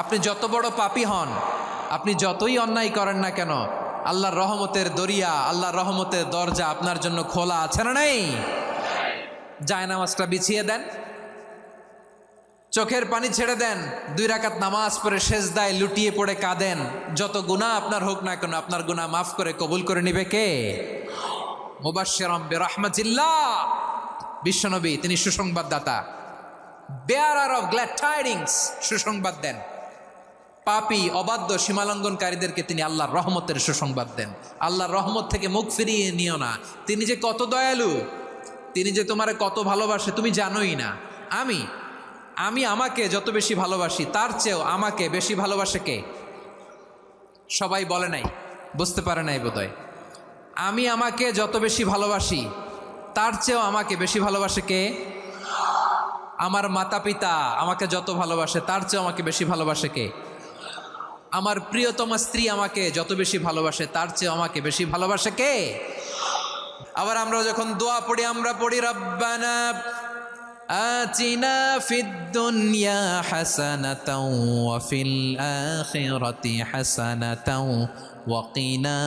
আপনি যত বড় পাপী হন, আপনি যতই অন্যায় করেন না কেন, আল্লাহর রহমতের দরিয়া, আল্লাহর রহমতের দরজা আপনার জন্য খোলা আছে না নেই? জায়নামাজটা বিছিয়ে দেন, চোখের পানি ছেড়ে দেন, 2 রাকাত নামাজ পড়ে সেজদায় লুটিয়ে পড়ে কাঁদেন। যত গুনাহ আপনার হোক না কেন, আপনার গুনাহ মাফ করে কবুল করে নিবে কে? মুবাশশিরাম বিরহমাতিল্লাহ, বিশ্বনবী তিনি সুসংবাদদাতা, বেয়ারার অফ গ্ল্যাড টাইডিংস, সুসংবাদ দেন। পাপী অবাধ্য সীমালঙ্ঘনকারীদেরকে তিনি আল্লাহর রহমতের সুসংবাদ দেন। আল্লাহর রহমত থেকে মুখ ফিরিয়ে নিও না। তিনি যে কত দয়ালু, তিনি যে তোমারে কত ভালোবাসে তুমি জানোই না। আমি আমাকে যত বেশি ভালোবাসি তার চেয়েও আমাকে বেশি ভালোবাসে কে? সবাই বলে নাই, বুঝতে পারে নাই বোধহয়। আমি আমাকে যত বেশি ভালোবাসি তার চেয়েও আমাকে বেশি ভালোবাসে কে? আমার মাতা পিতা আমাকে যত ভালোবাসে তার চেয়েও আমাকে বেশি ভালোবাসে কে? আমার প্রিয়তমা স্ত্রী আমাকে যত বেশি ভালোবাসে তার চেয়েও আমাকে বেশি ভালোবাসে কে? আবার আমরা যখন দোয়া পড়ি, আমরা পড়ি রব্বানা আতিনা ফিদ দুনিয়া হাসানাতাও ওয়া ফিল আখিরাতি হাসানাতাও ওয়া কিনা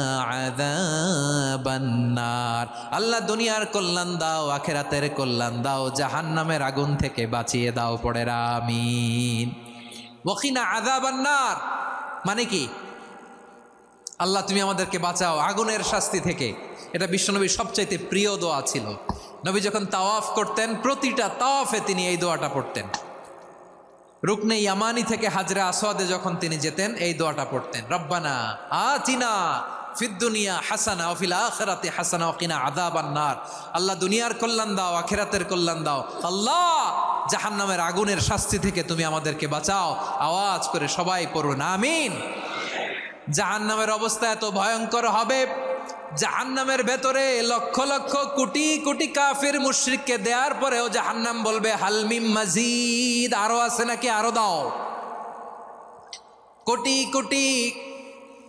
আযাবান নার। আল্লাহ দুনিয়ার কল্যাণ দাও, আখিরাতের কল্যাণ দাও, জাহান্নামের আগুন থেকে বাঁচিয়ে দাও। পড়ে আমিন। ওয়া কিনা আযাবান নার মানে কি? আল্লাহ তুমি আমাদেরকে বাঁচাও আগুনের শাস্তি থেকে। এটা বিশ্বনবীর সবচাইতে প্রিয় দোয়া ছিল। নবী যখন তাওয়াফ করতেন, প্রতিটা তাওয়াফে তিনি এই দোয়াটা পড়তেন। রুকনে ইয়ামানি থেকে হাজরা আসওয়াদে যখন তিনি যেতেন, এই দোয়াটা পড়তেন, রব্বানা আতিনা ফিদ দুনিয়া হাসানা ওয়া ফিল আখিরাতি হাসানা ওয়া কিনা আযাবান নার। আল্লাহ দুনিয়ার কল্যাণ দাও, আখিরাতের কল্যাণ দাও। আল্লাহ জাহান্নামের আগুনের শাস্তি থেকে তুমি আমাদেরকে বাঁচাও। আওয়াজ করে সবাই পড়ুন আমিন। জাহান্নামের অবস্থা এত ভয়ঙ্কর হবে, জাহান্নামের ভেতরে লক্ষ লক্ষ কোটি কোটি কাফির মুশরিককে দেওয়ার পরেও জাহান্নাম বলবে হালমিম মাজিদ, আরো আছে নাকি, আরো দাও। কোটি কোটি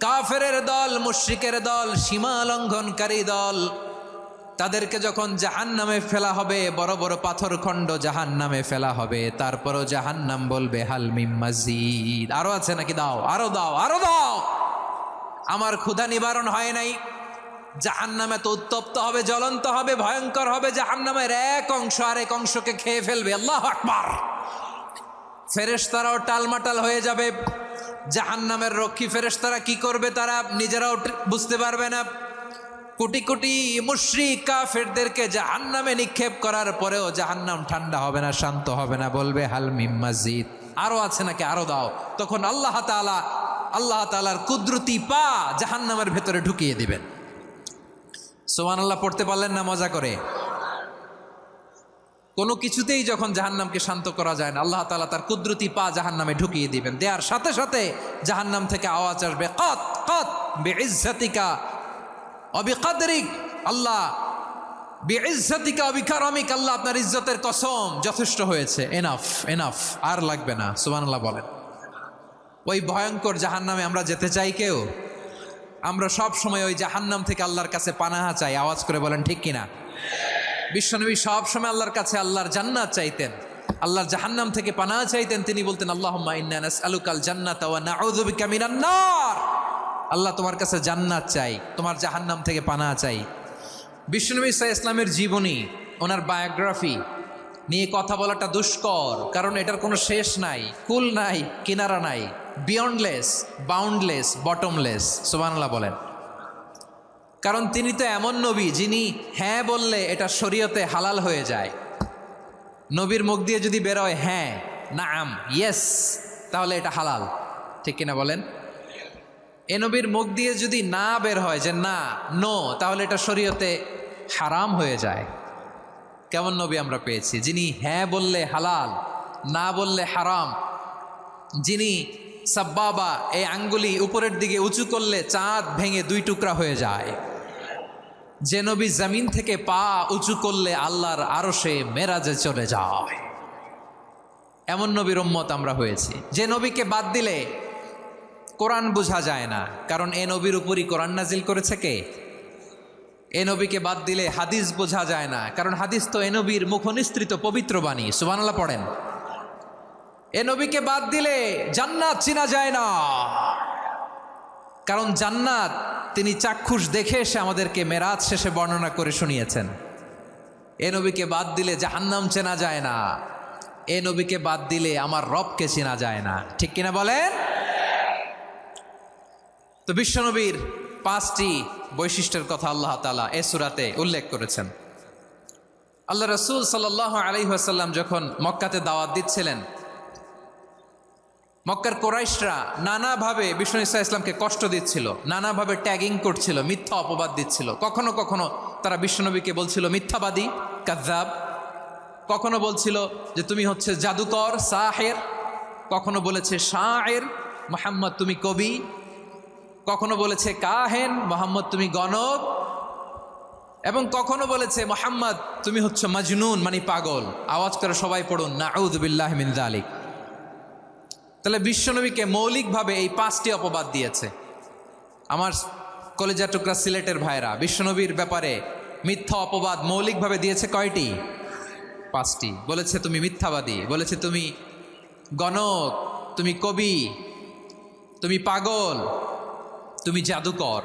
কাফেরের দল, মুশরিকের দল, সীমা লঙ্ঘনকারী দল, তাদেরকে যখন জাহান্নামে ফেলা হবে, বড় বড় পাথর খণ্ড জাহান্নামে ফেলা হবে, তারপরও জাহান্নাম বলবে হালমিম মাজিদ, আরো আছে নাকি, দাও, আরো দাও, আরো দাও। আমার ক্ষুধা নিবারণ হয় নাই। জাহান্নামে তো উত্তপ্ত হবে, জ্বলন্ত হবে, ভয়ঙ্কর হবে। জাহান্নামের এক অংশ আরেক অংশকে খেয়ে ফেলবে। আল্লাহু আকবার। ফেরেশতারাও টালমাটাল হয়ে যাবে। জাহান্নামের রক্ষী ফেরেশতারা কি করবে তারা নিজেরাও বুঝতে পারবে না। কোটি কোটি মুশরিক কাফেরদেরকে জাহান্নামে নিক্ষেপ করার পরেও জাহান্নাম ঠান্ডা হবে না, শান্ত হবে না, বলবে হাল মিম মাজিদ, আরো আছে নাকি, আরো দাও। তখন আল্লাহ তাআলার কুদরতি পা জাহান্নামের ভেতরে ঢুকিয়ে দিবেন। সুবহানাল্লাহ পড়তে পারলেন না মজা করে? কোনো কিছুতেই যখন জাহান্নামকে শান্ত করা যায় না, আল্লাহ তাআলা তার কুদরতি পা জাহান্নামে ঢুকিয়ে দিবেন। দেওয়ার সাথে সাথে জাহান্নাম থেকে আওয়াজ আসবে, কাত কাত বিইজ্জাতিকা ওয়া বিকদরিক, আল্লাহ বিইজ্জাতিকা ওয়া বিকারামিক, আল্লাহ আপনার ইজ্জতের কসম, যথেষ্ট হয়েছে, এনাফ এনাফ, আর লাগবে না। সুবহানাল্লাহ বলেন। ওই ভয়ঙ্কর জাহান্নামে আমরা যেতে চাই কেউ? আমরা সব সময় ওই জাহান্নাম থেকে আল্লাহর কাছে পানাহা চাই। আওয়াজ করে বলেন ঠিক কিনা? বিশ্বনবী সব সময় আল্লাহর কাছে আল্লাহর জান্নাত চাইতেন, আল্লাহর জাহান্নাম থেকে পানাহা চাইতেন। তিনি বলতেন আল্লাহুম্মা ইন্না নাসআলুকাল জান্নাতা ওয়া নাউযু বিকা মিনান নার। আল্লাহ তোমার কাছে জান্নাত চাই, তোমার জাহান্নাম থেকে পানাহা চাই। বিশ্বনবী সাল্লাল্লাহু আলাইহি ইসলামের জীবনী, ওনার বায়োগ্রাফি নিয়ে কথা বলাটা দুষ্কর, কারণ এটার কোনো শেষ নাই, কুল নাই, কিনারা নাই, বিয়ন্ডলেস, বাউন্ডলেস, বটমলেস। সুবহানাল্লাহ বলেন। কারণ তিনি তো এমন নবী যিনি হ্যাঁ বললে এটা শরীয়তে হালাল হয়ে যায়। নবীর মুখ দিয়ে যদি বেরোয় হ্যাঁ, নাম, ইয়েস, তাহলে এটা হালাল, ঠিক কিনা বলেন? এ নবীর মুখ দিয়ে যদি না বের হয় যে না, নো, তাহলে এটা শরীয়তে হারাম হয়ে যায়। কেমন নবী আমরা পেয়েছি, যিনি হ্যাঁ বললে হালাল, না বললে হারাম, যিনি সাব্বাবা, এই আঙ্গুলি উপরের দিকে উঁচু করলে চাঁদ ভেঙে 2 টুকরা হয়ে যায়, যে নবী জমিন থেকে পা উঁচু করলে আল্লাহর আরশে মেরাজে চলে যায়, এমন নবীর উম্মত আমরা হয়েছি। যে নবীকে বাদ দিলে কোরআন বোঝা যায় না, কারণ এ নবীর উপরই কোরআন নাজিল করেছে কে? এ নবীকে বাদ দিলে হাদিস বোঝা যায় না, কারণ হাদিস তো এ নবীর মুখনিসৃত পবিত্র বাণী। সুবহানাল্লাহ পড়েন। এ নবীকে বাদ দিলে জান্নাত চিনা যায় না। কারণ জান্নাত তিনি চাক্ষুষ দেখে এসে আমাদেরকে মেরাজ শেষে বর্ণনা করে শুনিয়েছেন। এ নবীকে বাদ দিলে জাহান্নাম চেনা যায় না। এ নবীকে বাদ দিলে আমার রবকে চেনা যায় না। ঠিক কিনা বলেন? তো বিশ্বনবীর 5টি বৈশিষ্ট্যের কথা আল্লাহ তাআলা এ সূরাতে উল্লেখ করেছেন। আল্লাহ রাসূল সাল্লাল্লাহু আলাইহি ওয়াসাল্লাম যখন মক্কাতে দাওয়াত দিচ্ছিলেন, মক্কার কোরাইশরা নানাভাবে বিষ্ণু ঈসা ইসলামকে কষ্ট দিচ্ছিল, নানাভাবে ট্যাগিং করছিল, মিথ্যা অপবাদ দিচ্ছিল। কখনো কখনো তারা বিশ্বনবীকে বলছিল মিথ্যাবাদী, কাযযাব। কখনো বলছিল যে তুমি হচ্ছে জাদুকর, সাহের। কখনো বলেছে শায়ের, মুহাম্মদ তুমি কবি। কখনো বলেছে কাহেন, মুহাম্মদ তুমি গণক। এবং কখনো বলেছে মুহাম্মদ তুমি হচ্ছে মাজনুন, মানে পাগল। আওয়াজ করে সবাই পড়ুন নাউযু বিল্লাহি মিন যালিক। তাহলে বিশ্বনবীকে মৌলিকভাবে এই 5টি অপবাদ দিয়েছে। আমার কলেজা টুকরা সিলেটের ভাইরা, বিশ্বনবীর ব্যাপারে মিথ্যা অপবাদ মৌলিকভাবে দিয়েছে কয়টি? 5টি। বলেছে তুমি মিথ্যাবাদী, বলেছে তুমি গণক, তুমি কবি, তুমি পাগল, তুমি জাদুকর।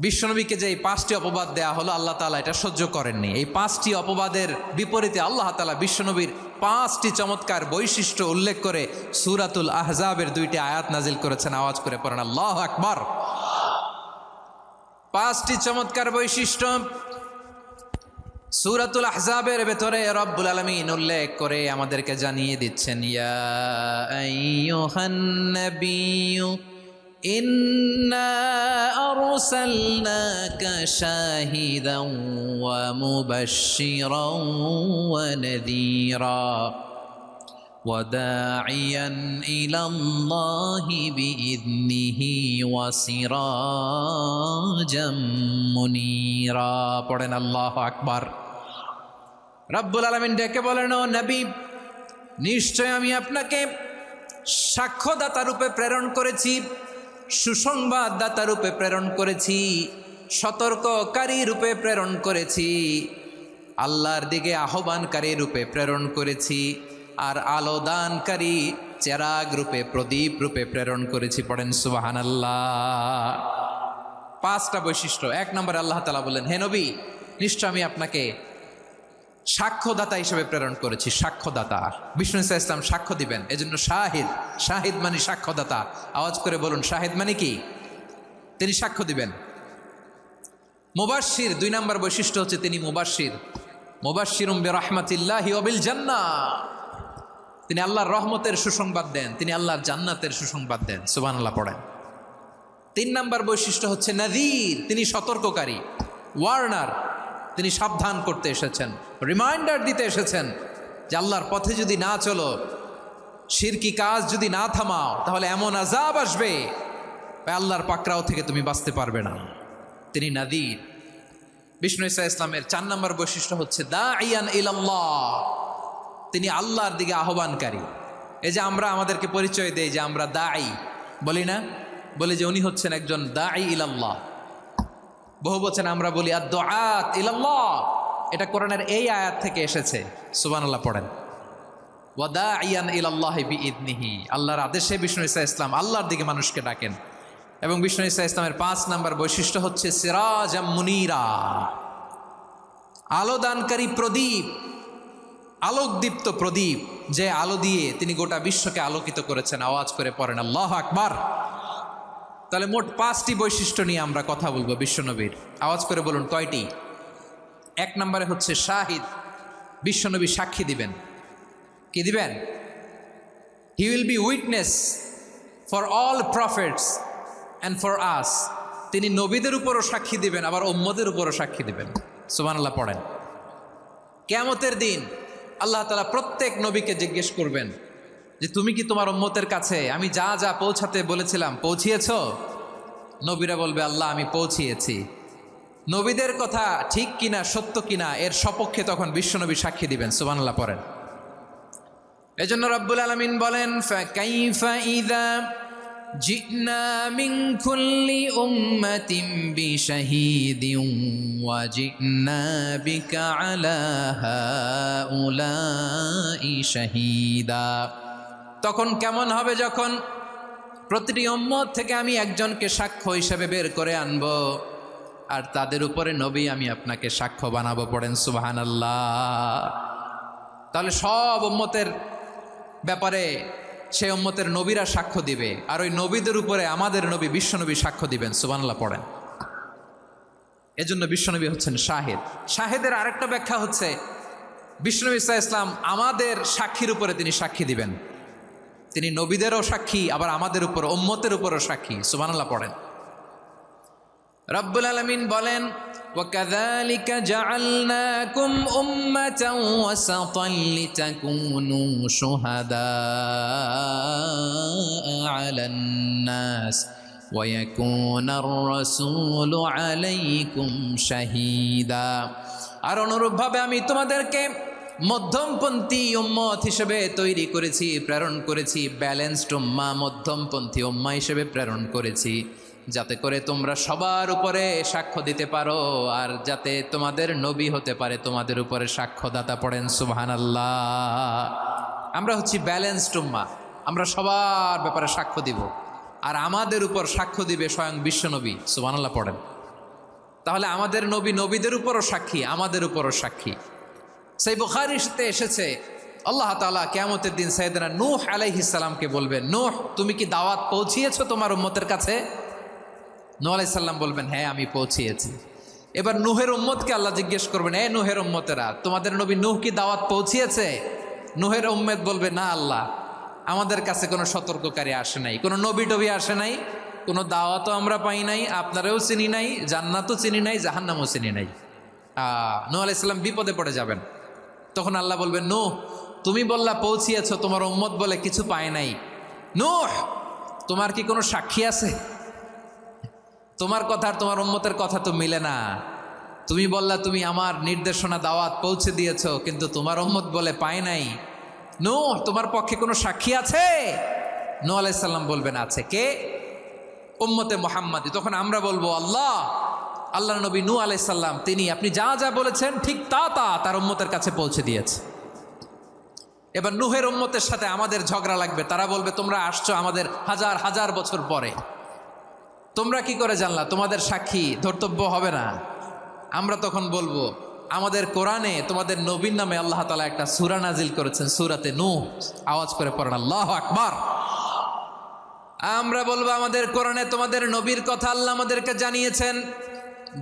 বিশ্বনবীকে যে এই 5টি অপবাদ দেয়া হলো, আল্লাহ তাআলা এটা সহ্য করেননি। এই 5টি অপবাদের বিপরীতে আল্লাহ তাআলা বিশ্বনবীর 5টি চমৎকার বৈশিষ্ট্য উল্লেখ করে সূরাতুল আহজাবের 2টি আয়াত নাজিল করেছেন। আওয়াজ করে পড়েন আল্লাহু আকবার। 5টি চমৎকার বৈশিষ্ট্য সূরাতুল আহজাবের ভেতরে রব্বুল আলামিন উল্লেখ করে আমাদেরকে জানিয়ে দিচ্ছেন, ইয়া আইয়ুহান নাবিয়্যু ইন্না আরসালনাকা শাহিদান ওয়া মুবাশশিরান ওয়া নাযীরা ওয়া দাঈয়ান ইলাল্লাহি বিইذনিহি ওয়া সিরাজাম মুনীরা। পড়েন আল্লাহু আকবার। রব্বুল আলামিন ডেকে বলেন, ও নবী, নিশ্চয় আমি আপনাকে সাক্ষ্যদাতা রূপে প্রেরণ করেছি, সুসংবাদদাতা রূপে প্রেরণ করেছি, সতর্ককারী রূপে প্রেরণ করেছি, আল্লাহর দিকে আহ্বানকারী রূপে প্রেরণ করেছি, আর আলো দানকারী চেরাগ রূপে, প্রদীপ রূপে প্রেরণ করেছি। পড়েন সুবহানাল্লাহ। 5টা বৈশিষ্ট্য। 1 নম্বরে আল্লাহ তাআলা বলেন, হে নবী, নিশ্চয় আমি আপনাকে সাক্ষ্যদাতা হিসেবে প্রেরণ করেছি। সাক্ষ্যদাতা, বিষ্ণু ঈসা ইসলাম সাক্ষ্য দিবেন, এজন্য শাহিদ। শাহিদ মানে সাক্ষ্যদাতা। আওয়াজ করে বলুন, শাহিদ মানে কি? তিনি সাক্ষ্য দিবেন। মুবাশশির, 2 নম্বর বৈশিষ্ট্য হচ্ছে তিনি মুবাশশির। মুবাশশিরুম বিরাহমাতিল্লাহি ওয়া বিল জান্নাহ। তিনি আল্লাহর রহমতের সুসংবাদ দেন, তিনি আল্লাহর জান্নাতের সুসংবাদ দেন। সুবহানাল্লাহ পড়েন। 3 নম্বর বৈশিষ্ট্য হচ্ছে নাযীর, তিনি সতর্ককারী, ওয়ার্নার। তিনি সাবধান করতে এসেছেন, রিমাইন্ডার দিতে এসেছেন যে আল্লাহর পথে যদি না চলো, শিরকি কাজ যদি না থামাও, তাহলে এমন আযাব আসবে আল্লাহর পাকড়াও থেকে তুমি বাঁচতে পারবে না। তিনি নাযীর। বিষ্ণু ঈসা ইসলামের 4 নম্বর বৈশিষ্ট্য হচ্ছে দাঈয়ান ইলাল্লাহ, তিনি আল্লাহর দিকে আহ্বানকারী। এই যে আমরা আমাদেরকে পরিচয় দেই যে আমরা দাঈ, বলি না? বলি যে উনি হচ্ছেন একজন দাঈ ইলাল্লাহ। বহু বচনে আমরা বলি আদ-দুআত ইলাল্লাহ। এটা কোরআনের এই আয়াত থেকে এসেছে। সুবহানাল্লাহ পড়েন। ওয়া দাঈয়ান ইলাল্লাহি বিইذনিহি, আল্লাহর আদেশে বিষ্ণু ঈসা ইসলাম আল্লাহর দিকে মানুষকে ডাকেন। এবং বিষ্ণু ঈসা ইসলামের 5 নম্বর বৈশিষ্ট্য হচ্ছে সিরাজাম মুনীরা, আলো দানকারী প্রদীপ, আলোকদীপ্ত প্রদীপ, যে আলো দিয়ে তিনি গোটা বিশ্বকে আলোকিত করেছেন। আওয়াজ করে পড়েন আল্লাহু আকবার। তাহলে মোট 5টি বৈশিষ্ট্য নিয়ে আমরা কথা বলবো বিশ্বনবীর। আওয়াজ করে বলুন কয়টি? 1 নম্বরে হচ্ছে শাহিদ, বিশ্বনবী সাক্ষী দিবেন। কি দিবেন? He will be witness for all prophets and for us. তিনি নবীদের উপরও সাক্ষী দিবেন, আবার উম্মতের উপরও সাক্ষী দিবেন। সুবহানাল্লাহ পড়েন। কিয়ামতের দিন আল্লাহ তাআলা প্রত্যেক নবীকে জিজ্ঞেস করবেন যে তুমি কি তোমার উম্মতের কাছে আমি যা যা পৌঁছাতে বলেছিলাম পৌঁছিয়েছো? নবীরা বলবে আল্লাহ আমি পৌঁছিয়েছি। নবীদের কথা ঠিক কিনা, সত্য কিনা, এর সপক্ষে তখন বিশ্বনবী সাক্ষী দিবেন। সুবহানাল্লাহ পড়েন। এজন্য রব্বুল আলামিন বলেন, ফাকাইফা ইযা জিনা মিন কুল্লি উম্মাতিন বিশাহীদিন ওয়া জিনা বিকা আলা হাউলাই শাহীদা। তখন কেমন হবে যখন প্রতিটি উম্মত থেকে আমি একজনকে সাক্ষ্য হিসেবে বের করে আনবো, আর তাদের উপরে নবী আমি আপনাকে সাক্ষ্য বানাবো। পড়েন সুবহানাল্লাহ। তাহলে সব উম্মতের ব্যাপারে সেই উম্মতের নবীরা সাক্ষ্য দিবে, আর ওই নবীদের উপরে আমাদের নবী বিশ্বনবী সাক্ষ্য দিবেন। সুবহানাল্লাহ পড়েন। এজন্য বিশ্বনবী হচ্ছেন শাহেদ। শাহেদের আরেকটা ব্যাখ্যা হচ্ছে বিশ্বনবী সাল্লাল্লাহু আলাইহি ওয়াসাল্লাম আমাদের সাক্ষীর উপরে তিনি সাক্ষী দিবেন। তিনি নবীদেরও সাক্ষী, আবার আমাদের উপর উম্মতের উপরও সাক্ষী। সুবহানাল্লাহ পড়েন। রব্বুল আলামিন বলেন, وَكَذَلِكَ جَعَلْنَاكُمْ أُمَّةً وَسَطًا لِتَكُونُوا شُهَدَاءَ عَلَى النَّاسِ وَيَكُونَ الرَّسُولُ عَلَيْكُمْ شَهِيدًا। আর অনুরূপভাবে আমি তোমাদেরকে মধ্যমপন্থী উম্মত হিসেবে তৈরি করেছি, প্রেরণ করেছি। ব্যালেন্সড উম্মাহ, মধ্যমপন্থী উম্মাহ হিসেবে প্রেরণ করেছি, যাতে করে তোমরা সবার উপরে সাক্ষ্য দিতে পারো, আর যাতে তোমাদের নবী হতে পারে তোমাদের উপরে সাক্ষ্যদাতা। পড়েন সুবহানাল্লাহ। আমরা হচ্ছি ব্যালেন্সড উম্মাহ, আমরা সবার ব্যাপারে সাক্ষ্য দিব, আর আমাদের উপর সাক্ষ্য দিবে স্বয়ং বিশ্বনবী। সুবহানাল্লাহ পড়েন। তাহলে আমাদের নবী নবীদের উপরও সাক্ষী, আমাদের উপরও সাক্ষী। সেই বুখারীতে এসেছে আল্লাহ তাআলা কিয়ামতের দিন সাইয়েদনা নূহ আলাইহিস সালামকে বলবেন, নূহ তুমি কি দাওয়াত পৌঁছিয়েছো তোমার উম্মতের কাছে? নূহ আলাইহিস সালাম বলবেন, হ্যাঁ আমি পৌঁছিয়েছি। এবার নূহের উম্মতকে আল্লাহ জিজ্ঞেস করবেন, এ নূহের উম্মতেরা, তোমাদের নবী নূহ কি দাওয়াত পৌঁছিয়েছে? নূহের উম্মত বলবে, না আল্লাহ, আমাদের কাছে কোনো সতর্ককারী আসে নাই, কোনো নবী টবি আসে নাই, কোনো দাওয়াতও আমরা পাই নাই, আপনারাও চিনি নাই, জান্নাতও চিনি নাই, জাহান্নামও চিনি নাই। নূহ আলাইহিস সালাম বিপদে পড়ে যাবেন। তখন আল্লাহ বলবেন, নূহ তুমি বললা পৌঁছিয়েছো, তোমার উম্মত বলে কিছু পায় নাই। নূহ তোমার কি কোনো সাক্ষী আছে? তোমার কথা আর তোমার উম্মতের কথা তো মিলে না। তুমি বললা তুমি আমার নির্দেশনা দাওয়াত পৌঁছে দিয়েছো, কিন্তু তোমার উম্মত বলে পায় নাই। নূহ তোমার পক্ষে কোনো সাক্ষী আছে? নূহ আলাইহিস সালাম বলবেন, আছে। কে? উম্মতে মুহাম্মাদি। তখন আমরা বলবো, আল্লাহ নবী নূহ আলাইহিস সালাম তিনি আপনি যা যা বলেছেন ঠিক তা তার উম্মতের কাছে পৌঁছে দিয়েছে। এবার নূহের উম্মতের সাথে আমাদের ঝগড়া লাগবে। তারা বলবে, তোমরা আসছো আমাদের হাজার হাজার বছর পরে, তোমরা কি করে জানলা? তোমাদের সাক্ষী ধর্তব্য হবে না। আমরা তখন বলবো, আমাদের কোরআনে তোমাদের নবীর নামে আল্লাহ তাআলা একটা সূরা নাজিল করেছেন, সূরাতে নূহ। আওয়াজ করে পড়েন আল্লাহু আকবার। আমরা বলবো, আমাদের কোরআনে তোমাদের নবীর কথা আল্লাহ আমাদেরকে জানিয়েছেন,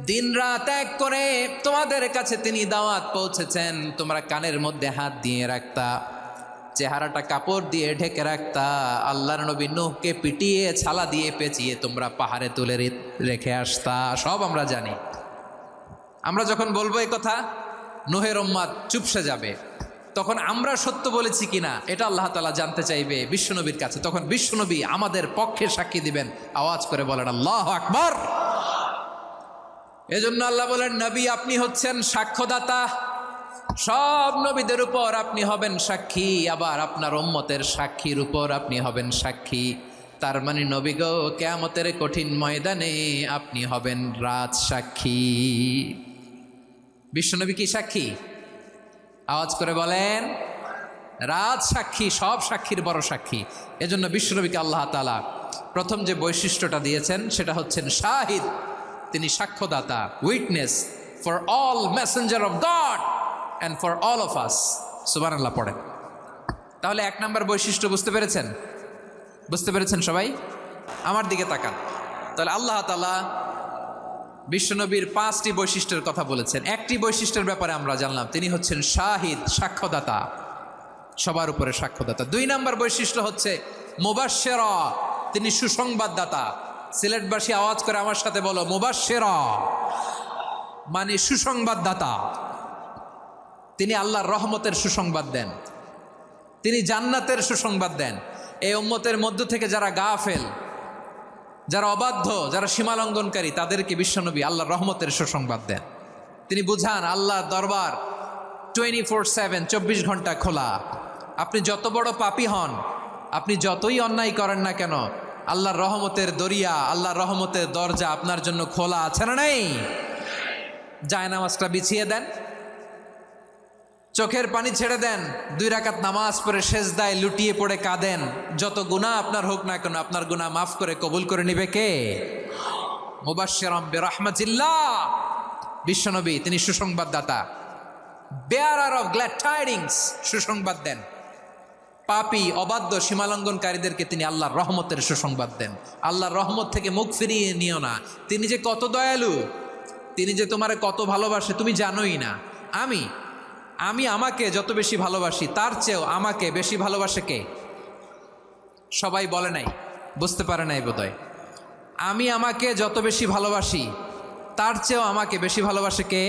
দিন রাত এক করে তোমাদের কাছে তিনি দাওয়াত পৌঁছেছেন। তোমরা কানের মধ্যে হাত দিয়ে রাখতা, চেহারাটা কাপড় দিয়ে ঢেকে রাখতা, আল্লাহর নবী নূহকে পিটিয়ে ছালা দিয়ে পেঁচিয়ে তোমরা পাহাড়ে তুলে রেখে আসতা। সব আমরা জানি। আমরা যখন বলবো এই কথা, নূহের উম্মত চুপসে যাবে। তখন আমরা সত্য বলেছি কিনা এটা আল্লাহ তাআলা জানতে চাইবে বিশ্বনবীর কাছে। তখন বিশ্বনবী আমাদের পক্ষে সাক্ষী দিবেন। আওয়াজ করে বলেন আল্লাহু আকবার। এজন্য আল্লাহ বলেন, নবী আপনি হচ্ছেন সাক্ষ্যদাতা, সব নবীদের উপর আপনি হবেন সাক্ষী, আবার আপনার উম্মতের সাক্ষীর উপর আপনি হবেন সাক্ষী। তার মানে নবী গো, কিয়ামতের কঠিন ময়দানে আপনি হবেন রাজ সাক্ষী। বিশ্বনবী কি সাক্ষী? আওয়াজ করে বলেন, রাজ সাক্ষী, সব সাক্ষীর বড় সাক্ষী। এজন্য বিশ্বনবীকে আল্লাহ তাআলা প্রথম যে বৈশিষ্ট্যটা দিয়েছেন সেটা হচ্ছেন শাহিদ। তিনি সাক্ষ্যদাতা, witness for all messenger of God and for all of us. সুবহানাল্লাহ পড়েন। তাহলে এক নাম্বার বৈশিষ্ট্য বুঝতে পেরেছেন? বুঝতে পেরেছেন সবাই? আমার দিকে তাকান। তাহলে আল্লাহ তাআলা বিশ্বনবীর 5টি বৈশিষ্ট্যের কথা বলেছেন। একটি বৈশিষ্ট্যের ব্যাপারে আমরা জানলাম, তিনি হচ্ছেন শাহিদ, সাক্ষ্যদাতা, সবার উপরে সাক্ষ্যদাতা। 2 নাম্বার বৈশিষ্ট্য হচ্ছে মুবাশশিরা, তিনি সুসংবাদদাতা। সিলেটবাসী আওয়াজ করে আমার সাথে বলো, মুবাশশিরা মানে সুসংবাদদাতা। তিনি আল্লাহর রহমতের সুসংবাদ দেন, তিনি জান্নাতের সুসংবাদ দেন। এই উম্মতের মধ্য থেকে যারা গাফেল, যারা অবাধ্য, যারা সীমালঙ্ঘনকারী, তাদেরকে বিশ্বনবী আল্লাহর রহমতের সুসংবাদ দেন। তিনি বুঝান আল্লাহর দরবার 24/7, 24 ঘন্টা খোলা। আপনি যত বড় পাপী হন, আপনি যতই অন্যায় করেন না কেন, আল্লাহর রহমতের দরিয়া, আল্লাহর রহমতের দরজা আপনার জন্য খোলা আছে না নেই? জায়নামাজটা বিছিয়ে দেন, চোখের পানি ছেড়ে দেন, 2 রাকাত নামাজ পড়ে সেজদায় লুটিয়ে পড়ে কাঁদেন। যত গুনাহ আপনার হোক না কেন, আপনার গুনাহ মাফ করে কবুল করে নিবে কে? মুবাশশিরাম বিরহমাতিল্লাহ, বিশ্বনবী তিনি সুসংবাদদাতা, বেয়ারার অফ গ্ল্যাড টাইডিংস, সুসংবাদ দেন। পাপী অবাধ্য সীমালঙ্ঘনকারীদেরকে তিনি আল্লাহর রহমতের সুসংবাদ দেন। আল্লাহর রহমত থেকে মুখ ফিরিয়ে নিও না। তিনি যে কত দয়ালু, তিনি যে তোমারে কত ভালোবাসে তুমি জানোই না। আমি আমাকে যত বেশি ভালোবাসি তার চেয়েও আমাকে বেশি ভালোবাসে কে? সবাই বলে নাই, বুঝতে পারে নাই বোধহয়। আমি আমাকে যত বেশি ভালোবাসি তার চেয়েও আমাকে বেশি ভালোবাসে কে?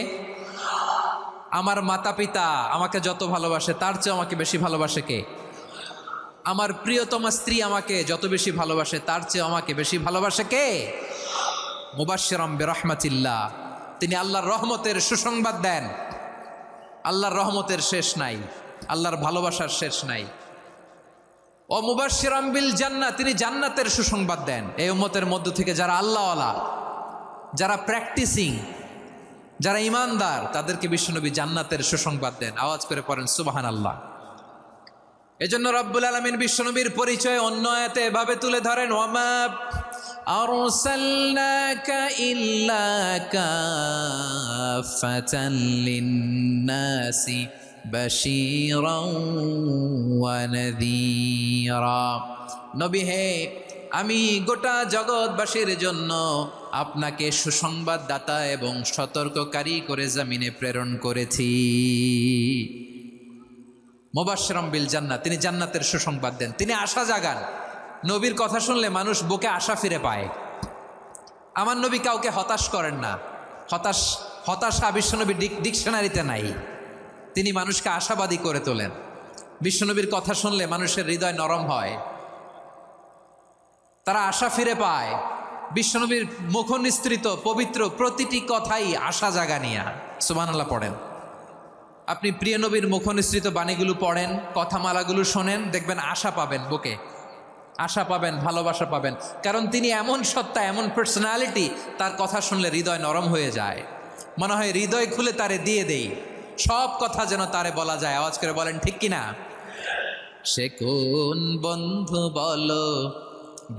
আমার মাতা পিতা আমাকে যত ভালোবাসে তার চেয়েও আমাকে বেশি ভালোবাসে কে? আমার প্রিয়তমা স্ত্রী আমাকে যত বেশি ভালোবাসে তার চেয়েও আমাকে বেশি ভালোবাসে কে? মুবাশশিরাম বিরহমাতিল্লাহ, তিনি আল্লাহর রহমতের সুসংবাদ দেন। আল্লাহর রহমতের শেষ নাই, আল্লাহর ভালোবাসার শেষ নাই। ও মুবাশশিরাম বিল জান্নাহ, তিনি জান্নাতের সুসংবাদ দেন। এই উম্মতের মধ্য থেকে যারা আল্লাহওয়ালা, যারা প্র্যাকটিসিং, যারা ইমানদার, তাদেরকে বিশ্বনবী জান্নাতের সুসংবাদ দেন। আওয়াজ করে পড়েন সুবহানাল্লাহ। এজন্য রব্বুল আলামিন বিশ্বনবীর পরিচয় অন্য আয়াতে এভাবে তুলে ধরেন, ওয়ামা আরসালনাকা ইল্লা কাফাতান লিন্নাসি বাশীরাও ওয়া নাযীরা। নবী হে, আমি গোটা জগৎবাসীর জন্য আপনাকে সুসংবাদদাতা এবং সতর্ককারী করে জমিনে প্রেরণ করেছি। মুবাশশিরাম বিল জান্নাহ, তিনি জান্নাতের সুসংবাদ দেন, তিনি আশা জাগান। নবীর কথা শুনলে মানুষ বুকে আশা ফিরে পায়। আমার নবী কাউকে হতাশ করেন না। হতাশা বিশ্বনবী ডিকশনারিতে নাই। তিনি মানুষকে আশাবাদী করে তোলেন। বিশ্বনবীর কথা শুনলে মানুষের হৃদয় নরম হয়, তারা আশা ফিরে পায়। বিশ্বনবীর মুখ নিঃসৃত পবিত্র প্রতিটি কথাই আশা জাগানিয়া। সুবহানাল্লাহ পড়েন। আপনি প্রিয় নবীর মুখ নিঃসৃত বাণীগুলো পড়েন, কথামালাগুলো শোনেন, দেখবেন আশা পাবেন, বুকে আশা পাবেন, ভালোবাসা পাবেন। কারণ তিনি এমন সত্তা, এমন পার্সোনালিটি, তার কথা শুনলে হৃদয় নরম হয়ে যায়। মনে হয় হৃদয় খুলে তারে দিয়ে দেই, সব কথা যেন তারে বলা যায়। আওয়াজ করে বলেন ঠিক কিনা? সে কোন বন্ধু বলো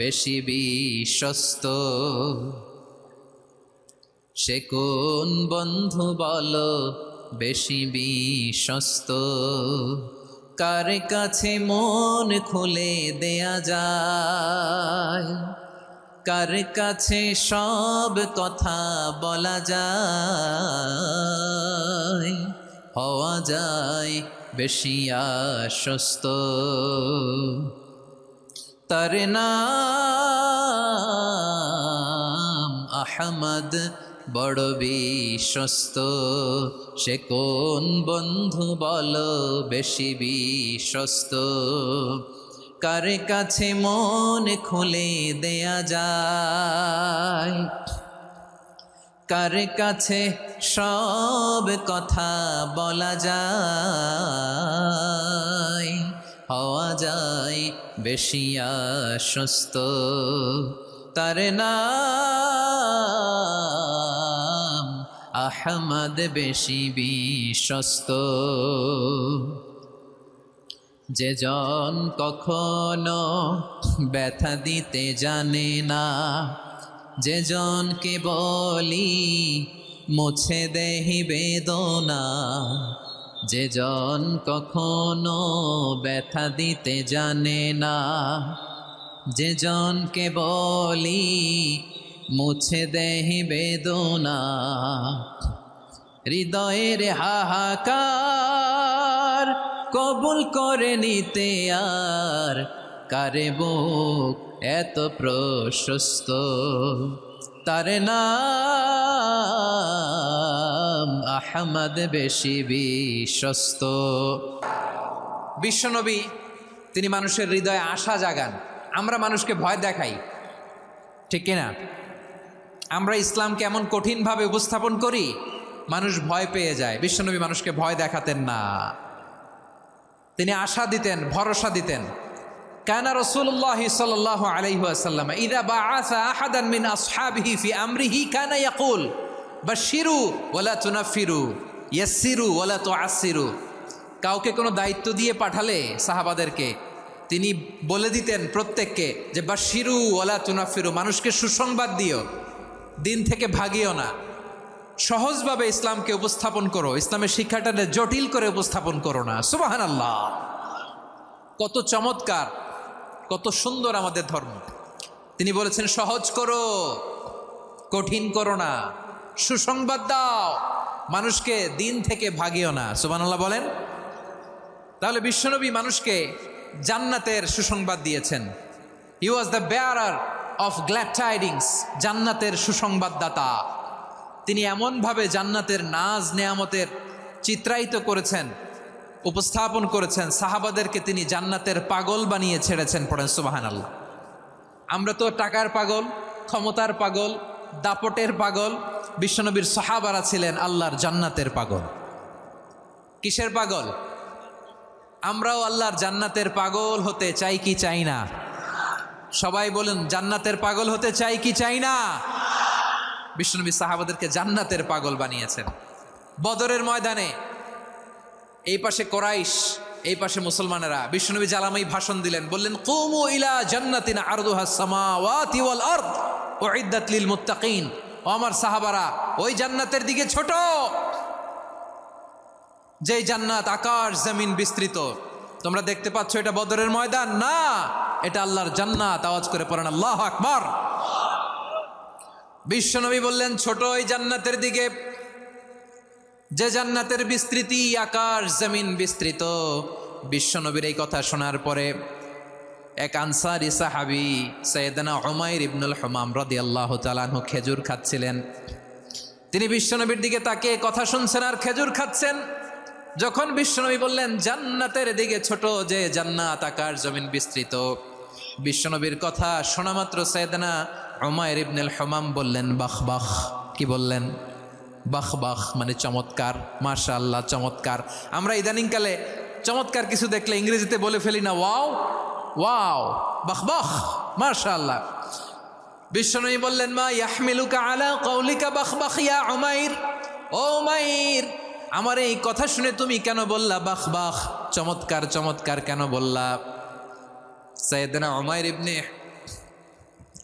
বেশি বিশ্বস্ত, সে কোন বন্ধু বলো বেশি বিশ্বস্ত, কার কাছে মন খুলে দেয়া যায়, কার কাছে সব কথা বলা যায়, হওয়া যায় বেশি আশ্বস্ত। তার নাম আহমদ, বড় বিশ্বস্ত। সে কোন বন্ধু বলো বেশি বিশ্বস্ত, কার কাছে মন খুলে দেয়া যায়, কার কাছে সব কথা বলা যায়, হওয়া যায় বেশি আশ্বস্ত। তার নাম আহমদ, বেশি বিশ্বস্ত। যে জন কখনো ব্যথা দিতে জানে না, যে জনকে বলি মুছে দেহি বেদনা, যে জন কখনো ব্যথা দিতে জানে না, যে জনকে বলি মুছে দেহি বেদনা, হৃদয়ের হাহাকার কবুল করে নিতে আর কারে বুক এত প্রশস্ত। তার নাম আহমদ, বেশি বিশ্বস্ত। বিশ্বনবী তিনি মানুষের হৃদয়ে আশা জাগান। আমরা মানুষকে ভয় দেখাই, ঠিক কিনা? আমরা ইসলামকে এমন কঠিনভাবে উপস্থাপন করি, মানুষ ভয় পেয়ে যায়। বিশ্বনবী মানুষকে ভয় দেখাতেন না, তিনি আশা দিতেন, ভরসা দিতেন। কানা রাসূলুল্লাহ সাল্লাল্লাহু আলাইহি ওয়াসাল্লাম ইযা বাআসা আহাদান মিন আসহাবিহি ফি আমরিহি কানা ইয়াকুল বাশশিরু ওয়ালা তুনাফিরু, ইয়াসসিরু ওয়ালা তুআসসিরু। কাউকে কোনো দায়িত্ব দিয়ে পাঠালে সাহাবাদেরকে তিনি বলে দিতেন প্রত্যেককে যে বাশিরু ওয়ালা তুনাফিরু, মানুষকে সুসংবাদ দিও, দিন থেকে ভাগিও না, সহজভাবে ইসলামকে উপস্থাপন করো, ইসলামের শিক্ষাটাকে জটিল করে উপস্থাপন করো না। সুবহানাল্লাহ, কত চমৎকার, কত সুন্দর আমাদের ধর্ম। তিনি বলেছেন সহজ করো, কঠিন করো না, সুসংবাদ দাও, মানুষকে দিন থেকে ভাগিও না। সুবহানাল্লাহ বলেন। তাহলে বিশ্বনবী মানুষকে জান্নাতের সুসংবাদ দিয়েছেন। He was the bearer of glad tidings, জান্নাতের সুসংবাদদাতা। তিনি এমনভাবে জান্নাতের নাজ নেয়ামতের চিত্রায়িত করেছেন, উপস্থাপন করেছেন, সাহাবাদেরকে তিনি জান্নাতের পাগল বানিয়ে ছেড়েছেন। পড়েন সুবহানাল্লাহ। আমরা তো টাকার পাগল, ক্ষমতার পাগল, দাপটের পাগল। বিশ্বনবীর সাহাবারা ছিলেন আল্লাহর জান্নাতের পাগল। কিসের পাগল? আমরাও আল্লাহর জান্নাতের পাগল হতে চাই কি চাই না? সবাই বলেন, জান্নাতের পাগল হতে চাই কি চাই না? বিশ্বনবী সাহাবাদেরকে জান্নাতের পাগল বানিয়েছেন। বদরের ময়দানে এই পাশে কোরাইশ, এই পাশে মুসলমানেরা। বিশ্বনবী জালামাই ভাষণ দিলেন, বললেন কুমু ইলা জান্নাতিন আরদুহাস সামাওয়াতি ওয়াল আরদ উইদ্দাত লিল মুত্তাকিন। ও আমার সাহাবারা, ওই জান্নাতের দিকে ছোট, যে জান্নাত আকাশ জমিন বিস্তৃত। তোমরা দেখতে পাচ্ছ এটা বদরের ময়দান না, এটা আল্লাহর জান্নাত। আওয়াজ করে পড়েন আল্লাহু আকবার। বিশ্বনবী বললেন ছোট ওই জান্নাতের দিকে, যে জান্নাতের বিস্তৃতি আকাশ জমিন বিস্তৃত। বিশ্বনবীর এই কথা শোনার পরে এক আনসারী সাহাবী সাইয়েদনা উমাইর ইবনুল হুমাম রাদিয়াল্লাহু তাআলা আনহু খেজুর খাচ্ছিলেন। তিনি বিশ্বনবীর দিকে তাকিয়ে কথা শুনছেন আর খেজুর খাচ্ছেন। যখন বিশ্বনবী বললেন জান্নাতের দিকে ছোট, যে জান্নাত আকাশ জমিন বিস্তৃত, বিশ্বনবীর কথা শোনা মাত্র সাইয়েদনা উমাইর ইবনুল হুমাম বললেন বাখ বাখ। কি বললেন? বাখ বাখ মানে চমৎকার, মাশাআল্লাহ চমৎকার। আমরা ইদানিংকালে চমৎকার কিছু দেখলে ইংরেজিতে বলে ফেলি না, ওয়াও ওয়াও, বাখ বাখ, মাশাআল্লাহ। বিশ্বনবী বললেন মা ইয়াহমিলুকা আলা কওলিকা বাখ বাখ ইয়া উমাইর। ও উমাইর, আমার এই কথা শুনে তুমি কেন বললা বাখ বাখ, চমৎকার চমৎকার কেন বললা? সাইয়েদনা উমাইর ইবনে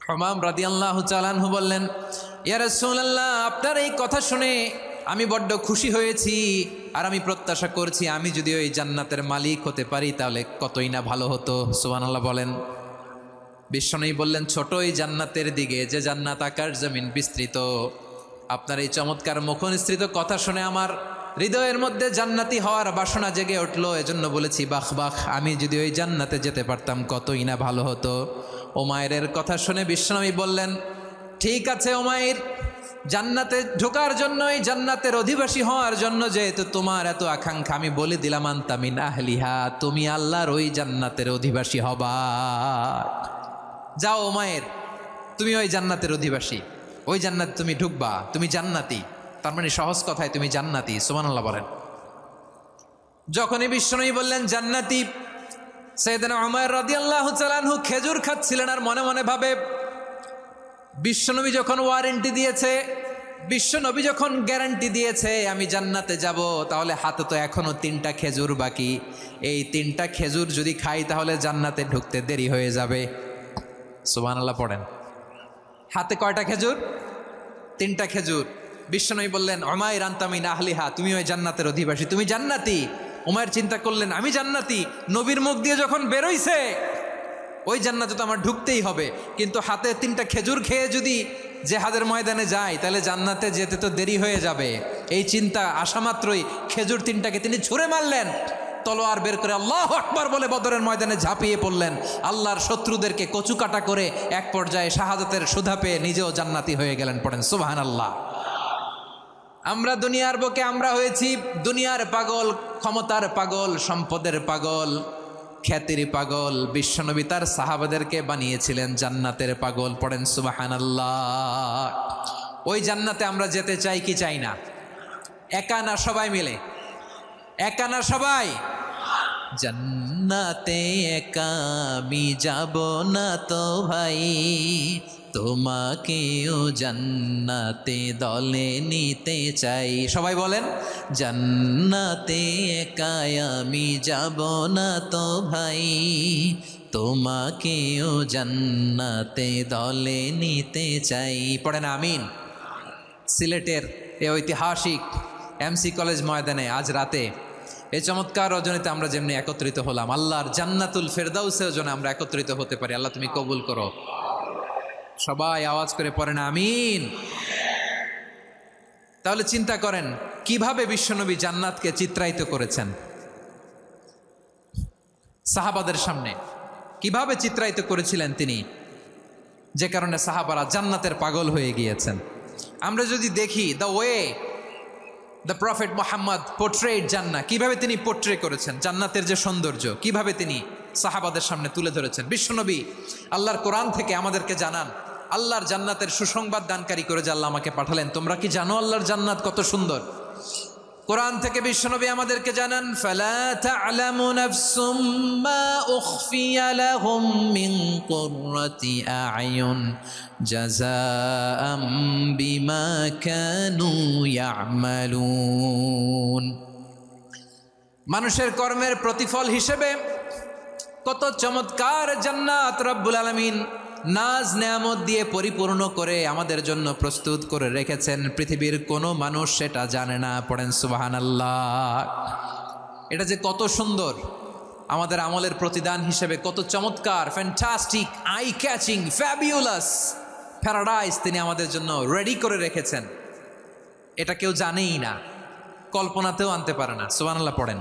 হুমাম রাদিয়াল্লাহু তাআলা আনহু বললেন ইয়া রাসূলুল্লাহ, আপনার এই কথা শুনে আমি বড্ড খুশি হয়েছি, আর আমি প্রত্যাশা করছি আমি যদি ওই জান্নাতের মালিক হতে পারি তাহলে কতই না ভালো হতো। সুবহানাল্লাহ বলেন। বিশ্বনবী বললেন ছোট ওই জান্নাতের দিকে, যে জান্নাত আকাশ জমিন বিস্তৃত। আপনার এই চমৎকার মুখনিসৃত কথা শুনে আমার হৃদয়ের মধ্যে জান্নাতি হওয়ার বাসনা জেগে উঠলো, এজন্য বলেছি বাখ বাখ, আমি যদি ওই জান্নাতে যেতে পারতাম কতই না ভালো হতো। উমাইরের কথা শুনে বিশ্বনবী বললেন ঠিক আছে উমাইর, জান্নাতে ঢোকার জন্য, এই জান্নাতের অধিবাসী হওয়ার জন্য যেহেতু তোমার এত আকাঙ্ক্ষা, আমি বলে দিলাম আনতা মিন আহলিহা, তুমি আল্লাহর ওই জান্নাতের অধিবাসী হবা। যাও উমাইর, তুমি ওই জান্নাতের অধিবাসী, ওই জান্নাতে তুমি ঢুকবা, তুমি জান্নাতি। তার মানে সহজ কথায় তুমি জান্নাতি। সুবহানাল্লাহ বলেন। যখনই বিশ্বনবী বললেন জান্নাতি, সাইয়েদনা উমাইর রাদিয়াল্লাহু তাআলা আনহু খেজুর খাচ্ছিলেন আর মনে মনে ভাবে, বিশ্বনবী যখন ওয়ারেন্টি দিয়েছে, বিশ্বনবী যখন গ্যারান্টি দিয়েছে আমি জান্নাতে যাব, তাহলে হাতে তো এখনো 3টা খেজুর বাকি। এই 3টা খেজুর যদি খাই তাহলে জান্নাতে ঢুকতে দেরি হয়ে যাবে। সুবহানাল্লাহ পড়েন। হাতে কয়টা খেজুর? 3টা খেজুর। বিশ্বনবী বললেন উমাইর আনতা মিন আহলিহা, তুমি ওই জান্নাতের অধিবাসী, তুমি জান্নাতি। উমাইর চিন্তা করলেন আমি জান্নাতি, নবীর মুখ দিয়ে যখন বেরোইছে ওই জান্নাতে তো আমার ঢুকতেই হবে, কিন্তু হাতে 3টা খেজুর খেয়ে যদি জেহাদের ময়দানে যাই তাহলে জান্নাতে যেতে তো দেরি হয়ে যাবে। এই চিন্তা আসা মাত্রই খেজুর 3টাকে তিনি ছুঁড়ে মারলেন, তলোয়ার বের করে আল্লাহু আকবার বলে বদরের ময়দানে ঝাঁপিয়ে পড়লেন। আল্লাহর শত্রুদেরকে কচুকাটা করে এক পর্যায়ে শাহাদাতের সুধা পেয়ে নিজেও জান্নাতি হয়ে গেলেন। পড়েন সুবহানাল্লাহ। আমরা দুনিয়ার বুকে আমরা হয়েছি দুনিয়ার পাগল, ক্ষমতার পাগল, সম্পদের পাগল, খ্যাতির পাগল। বিশ্বনবী তার সাহাবাদেরকে বানিয়েছিলেন জান্নাতের পাগল। পড়েন সুবহানাল্লাহ। ওই জান্নাতে আমরা যেতে চাই কি চাই না? একা না সবাই মিলে? একা না সবাই? জান্নাত জান্নাতে একা আমি যাব না তো ভাই, তোমাকেও জান্নাতে দলে নিতে চাই। সবাই বলেন, জান্নাতে একা আমি যাব না তো ভাই, তোমাকেও জান্নাতে দলে নিতে চাই। পড়েন আমিন। সিলেটের এ ঐতিহাসিক এমসি কলেজ ময়দানে আজ রাতে এই চমৎকার রজনীতে আমরা যেমনি একত্রিত হলাম, আল্লাহর জান্নাতুল ফেরদাউসেও যেন আমরা একত্রিত হতে পারি। আল্লাহ তুমি কবুল করো। সবাই আওয়াজ করে পড়েন আমিন। তাহলে চিন্তা করেন কিভাবে বিশ্বনবী জান্নাতকে চিত্রায়িত করেছেন সাহাবাদের সামনে, কিভাবে চিত্রায়িত করেছিলেন তিনি, যে কারণে সাহাবারা জান্নাতের পাগল হয়ে গিয়েছেন। আমরা যদি দেখি the way the prophet Mohammad portrait জান্নাত, কিভাবে তিনি পোর্ট্রে করেছেন জান্নাতের যে সৌন্দর্য, কিভাবে তিনি সাহাবাদের সামনে তুলে ধরেছেন। বিশ্বনবী আল্লাহর কোরআন থেকে আমাদেরকে জানান, আল্লাহর জান্নাতের সুসংবাদ দানকারী করে যে আল্লাহ আমাকে পাঠালেন। তোমরা কি জানো আল্লাহর জান্নাত কত সুন্দর? কোরআন থেকে বিশ্বনবী আমাদেরকে জানান, ফালা তা'লামু নাফসুম মা উখফিয়া লাহুম মিন কুররাতি আ'য়ুন জাযাআম বিমা কানু ইয়া'মালুন। মানুষের কর্মের প্রতিফল হিসেবে কত চমৎকার জান্নাত রব্বুল আলামিন নাজ নেয়ামত দিয়ে পরিপূর্ণ করে আমাদের জন্য প্রস্তুত করে রেখেছেন। পৃথিবীর কোনো মানুষ সেটা জানে না। পড়েন সুবহানাল্লাহ। এটা যে কত সুন্দর, আমাদের আমলের প্রতিদান হিসেবে কত চমৎকার, fantastic, eye catching, fabulous paradise তিনি আমাদের জন্য রেডি করে রেখেছেন। এটা কেউ জানেই না, কল্পনাতেও আনতে পারে না। সুবহানাল্লাহ পড়েন।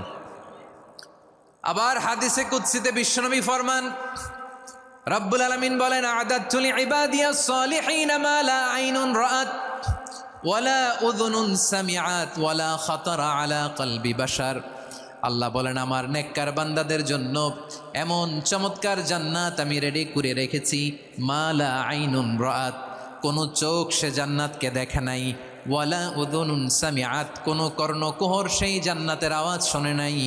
আবার হাদিসে কুদসিতে বিশ্বনবী ফরমান, রব্বুল আলামিন বলেন, আ'দাদতু লিইবাদিয়াস সালিহিন মা লা আইনুন রাআত ওয়ালা উযুনুন সামিআত ওয়ালা খাতারা আলা কলবি বাশার। আল্লাহ বলেন, আমার নেককার বান্দাদের জন্য এমন চমৎকার জান্নাত আমি রেডি করে রেখেছি, মা লা আইনুন রাআত, কোনো চোখ সে জান্নাতকে দেখে নাই, ওয়ালা উযুনুন সামিআত, কোনো কর্ণকুহর সেই জান্নাতের আওয়াজ শোনে নাই,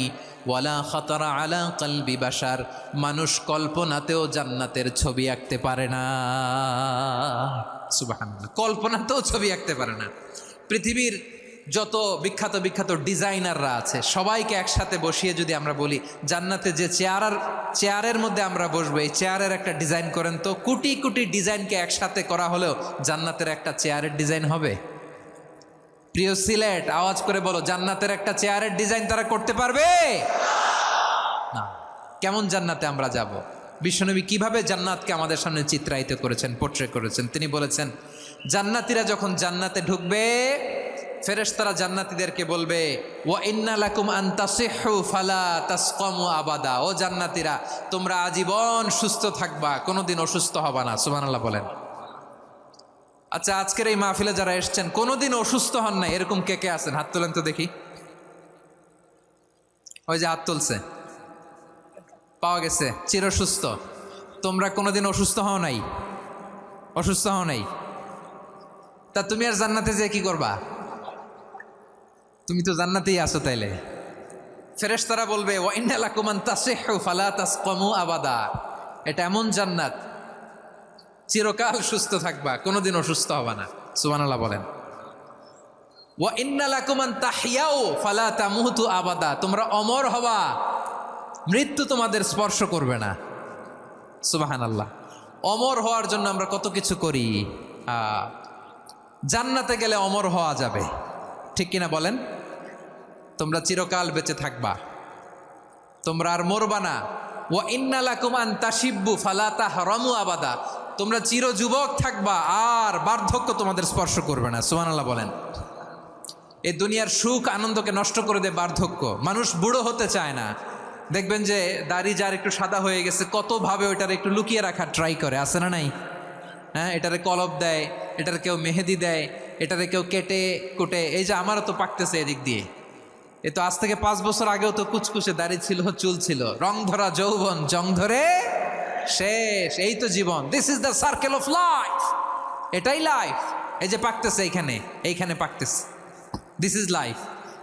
ওয়ালা খাতারা আলা কলবি বাশার, মানুষ কল্পনাতেও জান্নাতের ছবি আঁকতে পারে না। সুবহানাল্লাহ, কল্পনাতেও ছবি আঁকতে পারে না। পৃথিবীর যত বিখ্যাত বিখ্যাত ডিজাইনাররা আছে সবাইকে একসাথে বসিয়ে যদি আমরা বলি জান্নাতে যে চেয়ারের মধ্যে আমরা বসবো, এই চেয়ারের একটা ডিজাইন করেন তো, কোটি কোটি ডিজাইনকে একসাথে করা হলেও জান্নাতের একটা চেয়ারের ডিজাইন হবে? প্রিয় সিলেট, আওয়াজ করে বলো, জান্নাতের একটা চেয়ারের ডিজাইন তারা করতে পারবে না। কেমন জান্নাতে আমরা যাব? বিশ্বনবী কিভাবে জান্নাতকে আমাদের সামনে চিত্রায়িত করেছেন, পোর্ট্রে করেছেন। তিনি বলেছেন, জান্নাতীরা যখন জান্নাতে ঢুকবে, ফেরেশতারা জান্নাতীদেরকে বলবে, ওয়া ইন্না লাকুম আন তাসিহু ফালা তাসকামু আবাদা। ও জান্নাতীরা, তোমরা আজীবন সুস্থ থাকবা, কোনোদিন অসুস্থ হবা না। সুবহানাল্লাহ বলেন। আচ্ছা, আজকের এই মাহফিলে যারা এসছেন কোনোদিন অসুস্থ হন নাই, এরকম কে কে আছেন? হাত তোলেন তো দেখি। ওই যে হাত তুলছে, পাওয়া গেছে, চির সুস্থ। তোমরা কোনোদিন অসুস্থ হও নাই? অসুস্থ হও নাই? তা তুমি আর জান্নাতে যে কি করবা? তুমি তো জান্নাতেই আছো। তাইলে ফেরেশতারা বলবে, ওয়া ইন্না লাকুম আন তাসিহু ফালা তাসকামু আবাদা। এটা এমন জান্নাত, চিরকাল সুস্থ থাকবা, কোনোদিন অসুস্থ হবা না। সুবহানাল্লাহ বলেন। ওয়া ইন্না লাকুম আন তাহইয়াউ ফালা তামুতু আবাদা। তোমরা অমর হবা, মৃত্যু তোমাদের স্পর্শ করবে না। সুবহানাল্লাহ। অমর হওয়ার জন্য আমরা কত কিছু করি। জান্নাতে গেলে অমর হওয়া যাবে, ঠিক কিনা বলেন? তোমরা চিরকাল বেঁচে থাকবা, তোমরা আর মরবা না। ওয়া ইন্না লাকুম আন তাশিব্বু ফালা তাহরামু আবাদা। তোমরা চির যুবক থাকবা, আর বার্ধক্য তোমাদের স্পর্শ করবে না। সুবহানাল্লাহ বলেন। এই দুনিয়ার সুখ আনন্দকে নষ্ট করে দেয় বার্ধক্য। মানুষ বুড়ো হতে চায় না। দেখবেন যে দাড়ি যার একটু সাদা হয়ে গেছে, কতভাবে ওইটার একটু লুকিয়ে রাখার ট্রাই করে, আছে না নাই? হ্যাঁ, এটারে কলব দেয়, এটারে কেউ মেহেদি দেয়, এটারে কেউ কেটে কুটে। এই যে আমারও তো পাকতেছে এদিক দিয়ে। এ তো আজ থেকে 5 বছর আগেও তো কুচকুচে দাড়ি ছিল, চুল ছিল, রং ধরা যৌবন, জং ধরে শেষ। এই তো জীবন। This is the circle of life. এটাই লাইফ। এই যে পাকতেছে এইখানে পাকতেছে, দিস ইজ লাইফ।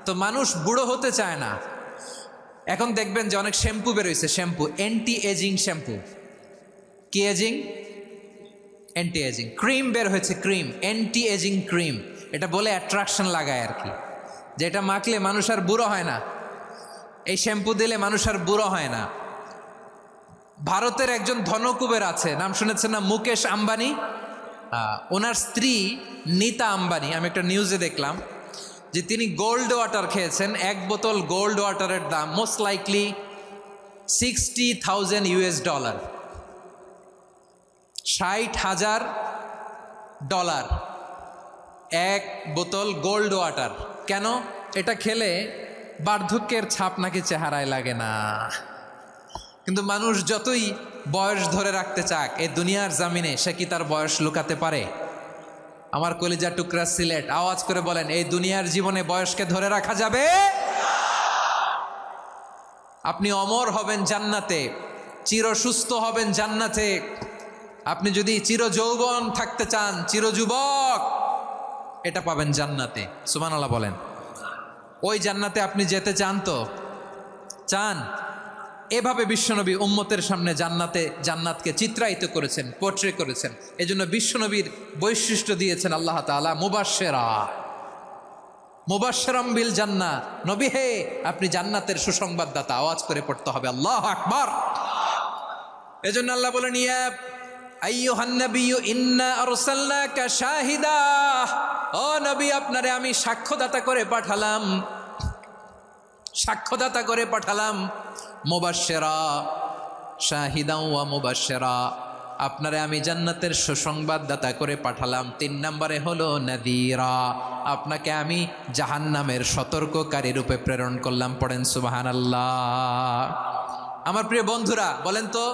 তো মানুষ বুড়ো হতে চায় না। এখন দেখবেন যে অনেক শ্যাম্পু বেরোইছে, শ্যাম্পু অ্যান্টি এজিং শ্যাম্পু। কি এজিং? Anti ageing. ক্রিম বের হয়েছে, ক্রিম, অ্যান্টি এজিং ক্রিম। এটা বলে অ্যাট্রাকশন লাগায় আর কি, যেটা মাখলে মানুষ আর বুড়ো হয় না, এই শ্যাম্পু দিলে মানুষ আর বুড়ো হয় না। ভারতের একজন ধনকুবের আছে, নাম শুনেছেন না? মুকেশ আম্বানি। ওনার স্ত্রী নীতা আম্বানি, আমি একটা নিউজে দেখলাম যে তিনি গোল্ড ওয়াটার খেয়েছেন। এক বোতল গোল্ড ওয়াটারের দাম মোস্ট লাইকলি $60,000, $60,000 এক বোতল গোল্ড ওয়াটার। কেন? এটা খেলে বার্ধক্যের ছাপ নাকি চেহারায় লাগে না। কিন্তু মানুষ যতই বয়স ধরে রাখতে চাক এই দুনিয়ার জামিনে, সে কি তার বয়স লুকাতে পারে? আমার কলিজা টুকরা সিলেট, আওয়াজ করে বলেন, এই দুনিয়ার জীবনে বয়সকে ধরে রাখা যাবে? আপনি অমর হবেন জান্নাতে, চির সুস্থ হবেন জান্নাতে। আপনি যদি চির যৌবন থাকতে চান, চির যুবক, এটা পাবেন জান্নাতে। সুবহানাল্লাহ বলেন। ওই জান্নাতে আপনি যেতে চান তো? চান? এভাবে বিশ্বনবী উম্মতের সামনে জান্নাতকে চিত্রায়িত করেছেন, পোর্ট্রে করেছেন। এজন্য বিশ্বনবীর বৈশিষ্ট্য দিয়েছেন আল্লাহ তাআলা মুবাশশিরাম বিল জান্নাহ। নবী হে, আপনি জান্নাতের সুসংবাদদাতা। আওয়াজ করে পড়তে হবে আল্লাহু আকবার। এজন্য আল্লাহ বলেন, ইয়া আইয়ুহান নাবিয়্যু ইন্না আরসালনাকা শাহিদা। ও নবী, আপনারে আমি সাক্ষ্যদাতা করে পাঠালাম, সাক্ষ্যদাতা করে পাঠালাম। মুবাশশিরা, শাহিদা ওয়া মুবাশশিরা, আপনারে আমি জান্নাতের সুসংবাদদাতা করে পাঠালাম। 3 নম্বরে হলো নাযীরা, আপনাকে আমি জাহান্নামের সতর্ককারী রূপে প্রেরণ করলাম। পড়েন সুবহানাল্লাহ। আমার প্রিয় বন্ধুরা, বলেন তো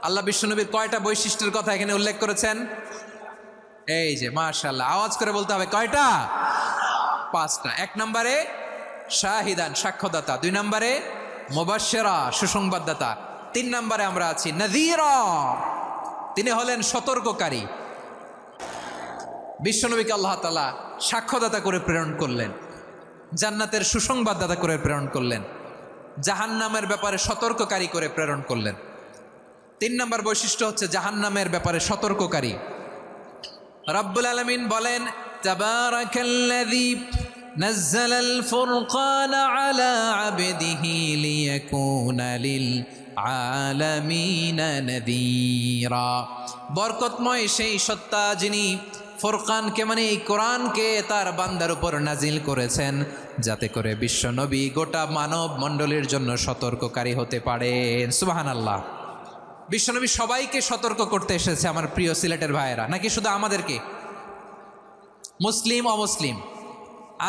আল্লাহ বিশ্বনবীর কয়টা বৈশিষ্ট্যের কথা এখানে উল্লেখ করেছেন? এই যে মাশাআল্লাহ, আওয়াজ করে বলতে হবে, কয়টা? 5টা। 1 নম্বরে শাহিদান, সাক্ষ্যদাতা। 2 নম্বরে মুবাশশিরা, সুসংবাদদাতা। 3 নম্বরে আমরা আছি নাযীরা, তিনি হলেন সতর্ককারী। বিশ্বনবীকে আল্লাহ তাআলা সাক্ষ্যদাতা করে প্রেরণ করলেন, জান্নাতের সুসংবাদদাতা করে প্রেরণ করলেন, জাহান্নামের ব্যাপারে সতর্ককারী করে প্রেরণ করলেন। 3 নম্বর বৈশিষ্ট্য হচ্ছে জাহান্নামের ব্যাপারে সতর্ককারী। রব্বুল আলামিন বলেন, তাবারাকাল্লাযী নাজ্জালাল ফুরকানা আলা আবদিহি লিয়াকুনা লিল আলামিনা নাযীরা। বরকতময় সেই সত্তা যিনি ফুরকানকে, মানে এই কোরআনকে তার বান্দার উপর নাজিল করেছেন, যাতে করে বিশ্বনবী গোটা মানব মণ্ডলীর জন্য সতর্ককারী হতে পারেন। সুবহানাল্লাহ। বিশ্বনবী সবাইকে সতর্ক করতে এসেছে, আমার প্রিয় সিলেটের ভাইয়েরা, নাকি শুধু আমাদেরকে? মুসলিম অমুসলিম,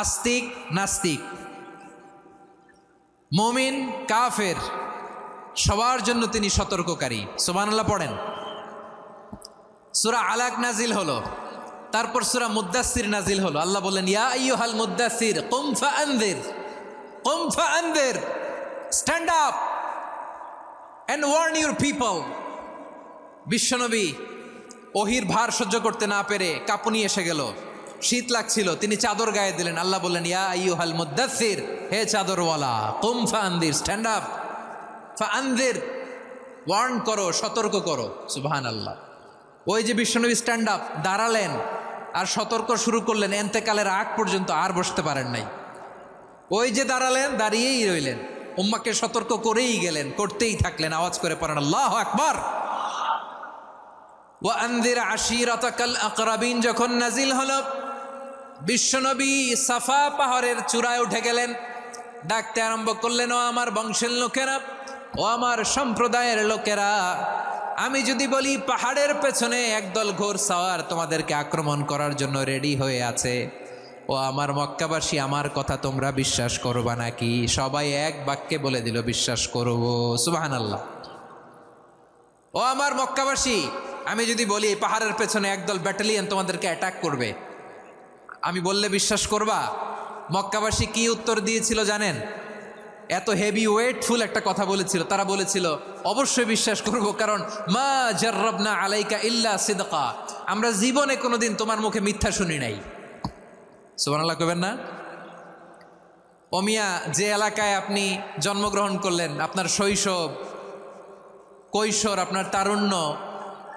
আস্তিক নাস্তিক, মুমিন কাফের, সবার জন্য তিনি সতর্ককারী। সুবহানাল্লাহ পড়েন। সূরা আলাক নাজিল হলো, তারপর সূরা মুদ্দাসসির নাজিল হলো। আল্লাহ বললেন, ইয়া আইয়ুহাল মুদ্দাসসির কুম ফাআনযির, stand up and warn your people. বিশ্বনবী ওহির ভার সহ্য করতে না পেরে কাঁপুনি এসে গেল, শীত লাগছিল, তিনি চাদর গায়ে দিলেন। আল্লাহ বললেন, ইয়া আইয়ুহাল মুদ্দাসসির, হে চাদরওয়ালা, কুম ফাআনযির, স্ট্যান্ড আপ, ফাআনযির, ওয়ার্ন করো, সতর্ক করো। সুবহানাল্লাহ। ওই যে বিশ্বনবী স্ট্যান্ড আপ, দাঁড়ালেন আর সতর্ক শুরু করলেন, এন্তেকালের আগ পর্যন্ত আর বসতে পারেন নাই। ওই যে দাঁড়ালেন, দাঁড়িয়েই রইলেন, উম্মাকে সতর্ক করেই গেলেন, করতেই থাকলেন। আওয়াজ করে পড়েন আল্লাহু আকবার। ওয়া আনযির আশীরাতাকাল আকরাবিন যখন নাজিল হলো, বিশ্বনবী সাফা পাহাড়ের চূড়ায় উঠে গেলেন, ডাকতে আরম্ভ করলেন, ও আমার বংশের লোকেরা, ও আমার সম্প্রদায়ের লোকেরা, আমি যদি বলি পাহাড়ের পেছনে একদল ঘোড়সাওয়ার তোমাদেরকে আক্রমণ করার জন্য রেডি হয়ে আছে, ও আমার মক্কাবাসী, আমার কথা তোমরা বিশ্বাস করবা নাকি? সবাই এক বাক্যে বলে দিল, বিশ্বাস করব। সুবহানাল্লাহ। ও আমার মক্কাবাসী, আমি যদি বলি পাহাড়ের পেছনে একদল ব্যাটালিয়ন তোমাদেরকে অ্যাটাক করবে, আমি বললে বিশ্বাস করবা? মক্কাবাসী কি উত্তর দিয়েছিল জানেন? এত হেভি ওয়েটফুল একটা কথা বলেছিল। তারা বলেছিল, অবশ্যই বিশ্বাস করব, কারণ মা জাররাবনা আলাইকা ইল্লা সিদকা, আমরা জীবনে কোনোদিন তোমার মুখে মিথ্যা শুনি নাই। সুবহানাল্লাহ কইবেন না? অমিয়া, যে এলাকায় আপনি জন্মগ্রহণ করলেন, আপনার শৈশব, কৈশোর, আপনার তারুণ্য,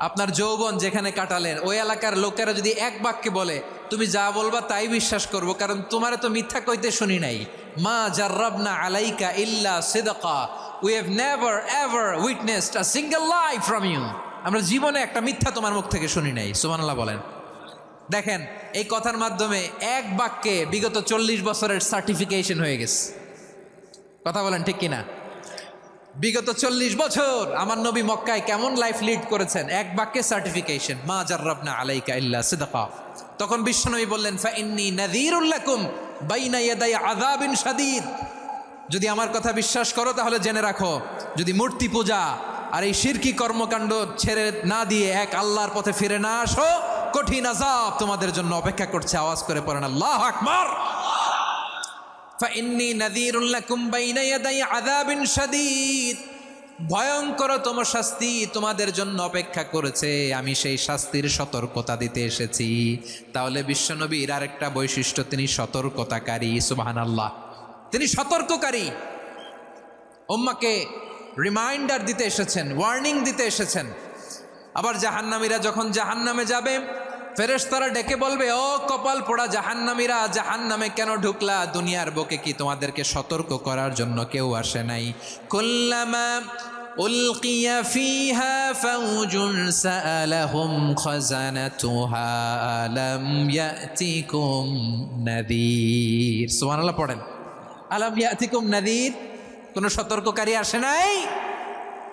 আপনার যৌবন যেখানে কাটালেন, ওই এলাকার লোকেরা যদি এক বাক্যে বলে তুমি যা বলবা তাই বিশ্বাস করব, কারণ তোমারে তো মিথ্যা কইতে শুনি নাই। মা জাররাবনা আলাইকা ইল্লা সিদকা, we have never ever witnessed a single lie from you. আমরা জীবনে একটা মিথ্যা তোমার মুখ থেকে শুনি নাই। সুবহানাল্লাহ বলেন। দেখেন, এই কথার মাধ্যমে এক বাক্যে বিগত 40 বছরের সার্টিফিকেশন হয়ে গেছে। কথা বলেন ঠিক কিনা? বিগত 40 বছর আমার নবী মক্কায় কেমন লাইফ লিড করেছেন, এক বাক্যে সার্টিফিকেশন, মা জাররাবনা আলাইকা ইল্লা সিদকা। তখন বিশ্বনবী বললেন, ফা ইন্নী নাযীরুল লাকুম বাইনা ইয়াদাই আযাবিন শাদীদ। যদি আমার কথা বিশ্বাস করো তাহলে জেনে রাখো, যদি মূর্তি পূজা আর এই শিরকি কর্মকাণ্ড ছেড়ে না দিয়ে এক আল্লাহর পথে ফিরে না আসো, কঠিন আযাব তোমাদের জন্য অপেক্ষা করছে। আওয়াজ করে পড়েন আল্লাহু আকবার। ফাইন্নী নাযীরুল লাকুম বাইনা ইয়াদাই আযাবিন শাদীদ, ভয়ঙ্করতম শাস্তি তোমাদের জন্য অপেক্ষা করেছে, আমি সেই শাস্তির সতর্কতা দিতে এসেছি। তাহলে বিশ্বনবীর আরেকটা বৈশিষ্ট্য, তিনি সতর্কতাকারী। সুবহানাল্লাহ, তিনি সতর্ককারী। উম্মাকে রিমাইন্ডার দিতে এসেছেন, ওয়ার্নিং দিতে এসেছেন। আবার জাহান্নামীরা যখন জাহান্নামে যাবে, ফেরেশতারা ডেকে বলবে, ও কপাল পোড়া জাহান্নামীরা, জাহান্নামে কেন ঢুকলা? দুনিয়ার বুকে কি তোমাদেরকে সতর্ক করার জন্য কেউ আসে নাই? কুল্লামা উলকিয়া ফিহা ফাউজুন সাআলাহুম খাজানাতুহা আলাম ইয়াতিকুম নাযীর। সুবহানাল্লাহ পড়েন। আলাম ইয়াতিকুম নাযীর, কোন সতর্ককারী আসে নাই?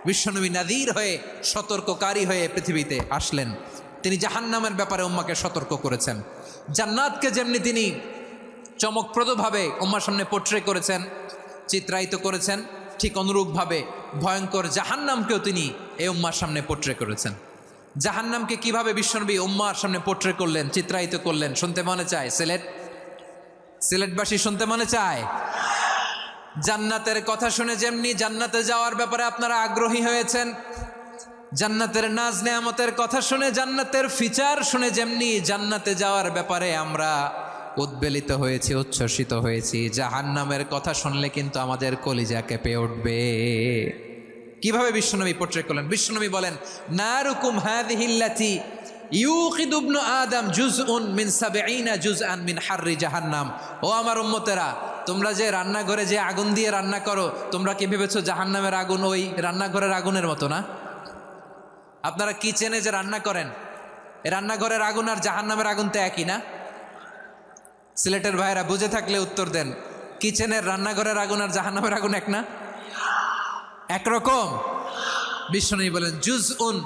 বিশ্বনবী নাযীর হয়ে, সতর্ককারী হয়ে পৃথিবীতে আসলেন। তিনি জাহান্নামের ব্যাপারে উম্মাকে সতর্ক করেছেন। জান্নাতকে যেমনি তিনি চমকপ্রদভাবে উম্মার সামনে পোট্রে করেছেন, চিত্রায়িত করেছেন, ঠিক অনুরূপভাবে ভয়ঙ্কর জাহান্নামকেও তিনি এই উম্মার সামনে পোট্রে করেছেন। জাহান্নামকে কিভাবে বিশ্বনবী উম্মার সামনে পোট্রে করলেন, চিত্রায়িত করলেন, শুনতে মনে চায়? সিলেটবাসী শুনতে মনে চায়? জান্নাতের কথা শুনে যেমনি জান্নাতে যাওয়ার ব্যাপারে আপনারা আগ্রহী হয়েছেন, জান্নাতের নাজ নেয়ামতের কথা শুনে, জান্নাতের ফিচার শুনে যেমনি জান্নাতে যাওয়ার ব্যাপারে আমরা উদ্বেলিত হয়েছি, উচ্ছ্বসিত হয়েছি, জাহান্নামের কথা শুনলে কিন্তু আমাদের কলিজা কেঁপে উঠবে। কিভাবে বিশ্বনবী পোট্রে করলেন? বিশ্বনবী বলেন, নারুকুম হাযিহিল্লাতী ইউকিদু ইবনু আদম জুজউন মিন ৭০ জুজআন মিন হাররি জাহান্নাম। ও আমার উম্মতেরা, তোমরা যে রান্নাঘরে যে আগুন দিয়ে রান্না করো, তোমরা কি ভেবেছো জাহান্নামের আগুন ওই রান্নাঘরের আগুনের মতো না? আপনারা কিচেনে যে রান্না করেন, এই রান্নাঘরের আগুন আর জাহান্নামের আগুন তো একই না? সিলেটের ভাইয়েরা বুঝে থাকলে উত্তর দেন। কিচেনের রান্নাঘরের আগুন আর জাহান্নামের আগুন এক না? একরকম? বিশ্বনবী বলেন, জুজউন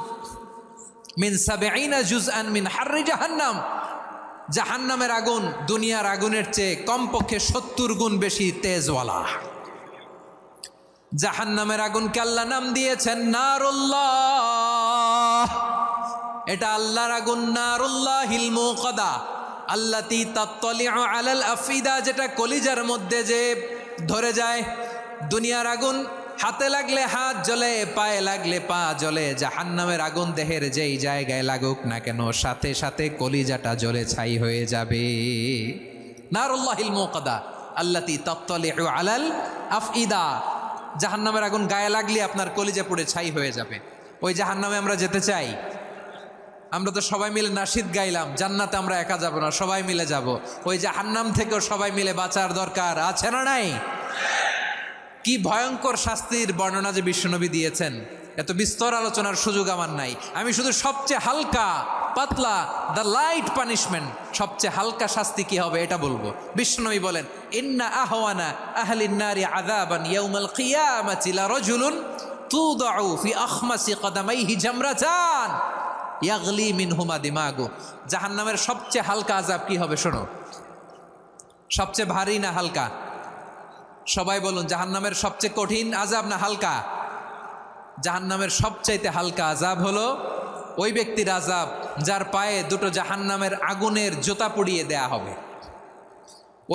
মিন ৭০ জুজআন মিন হাররি জাহান্নাম। জাহান্নামের আগুন দুনিয়ার আগুনের চেয়ে কমপক্ষে ৭০ গুণ বেশি তেজওয়ালা। জাহান্নামের আগুনকে আল্লাহ নাম দিয়েছেন নারুল্লাহ। এটা আল্লাহর আগুন, নারুল্লাহিল মুকাদা আল্লাতী তাত্তালিউ আলাল আফিদা, যেটা কলিজার মধ্যে যে ধরে যায়। দুনিয়ার আগুন হাতে লাগলে হাত জ্বলে, পায়ে লাগলে পা জ্বলে। জাহান্নামের আগুন দেহের যেই জায়গায় লাগুক না কেন, সাথে সাথে কলিজাটা জ্বলে ছাই হয়ে যাবে। নারুল্লাহিল মুকাদা আল্লাতী তাত্তালিউ আলাল আফইদা, জাহান্নামের আগুন গায়ে লাগলে আপনার কলিজা পুড়ে ছাই হয়ে যাবে। ওই জাহান্নামে আমরা যেতে চাই? আমরা তো সবাই মিলে নাশিদ গাইলাম, জান্নাতে আমরা একা যাব না, সবাই মিলে যাব। ওই জাহান্নাম থেকেও সবাই মিলে বাঁচার দরকার আছে না নাই? কি ভয়ঙ্কর শাস্তির বর্ণনা যে বিশ্বনবী দিয়েছেন, এত বিস্তর আলোচনার সুযোগ আমার নাই। আমি শুধু সবচেয়ে হালকা পাতলা, দ্য লাইট পানিশমেন্ট, সবচেয়ে হালকা শাস্তি কি হবে এটা বলবো। বিশ্বনবী বলেন, ইন্না আহওয়ানা আহলিন নারি আযাবান ইয়াউমাল কিয়ামাতি লারাজুলুন তুদাউ ফি আখমাসি কদামাইহি জামরাতান ইয়াগলি মিনহুমা দিমাগু। জাহান্নামের সবচেয়ে হালকা আযাব কি হবে শোনো। সবচেয়ে ভারী না হালকা? সবাই বলুন, জাহান্নামের সবচেয়ে কঠিন আযাব না হালকা? জাহান্নামের সবচাইতে হালকা আযাব হলো ওই ব্যক্তির আযাব যার পায়ে দুটো জাহান্নামের আগুনের জুতা পুড়িয়ে দেয়া হবে।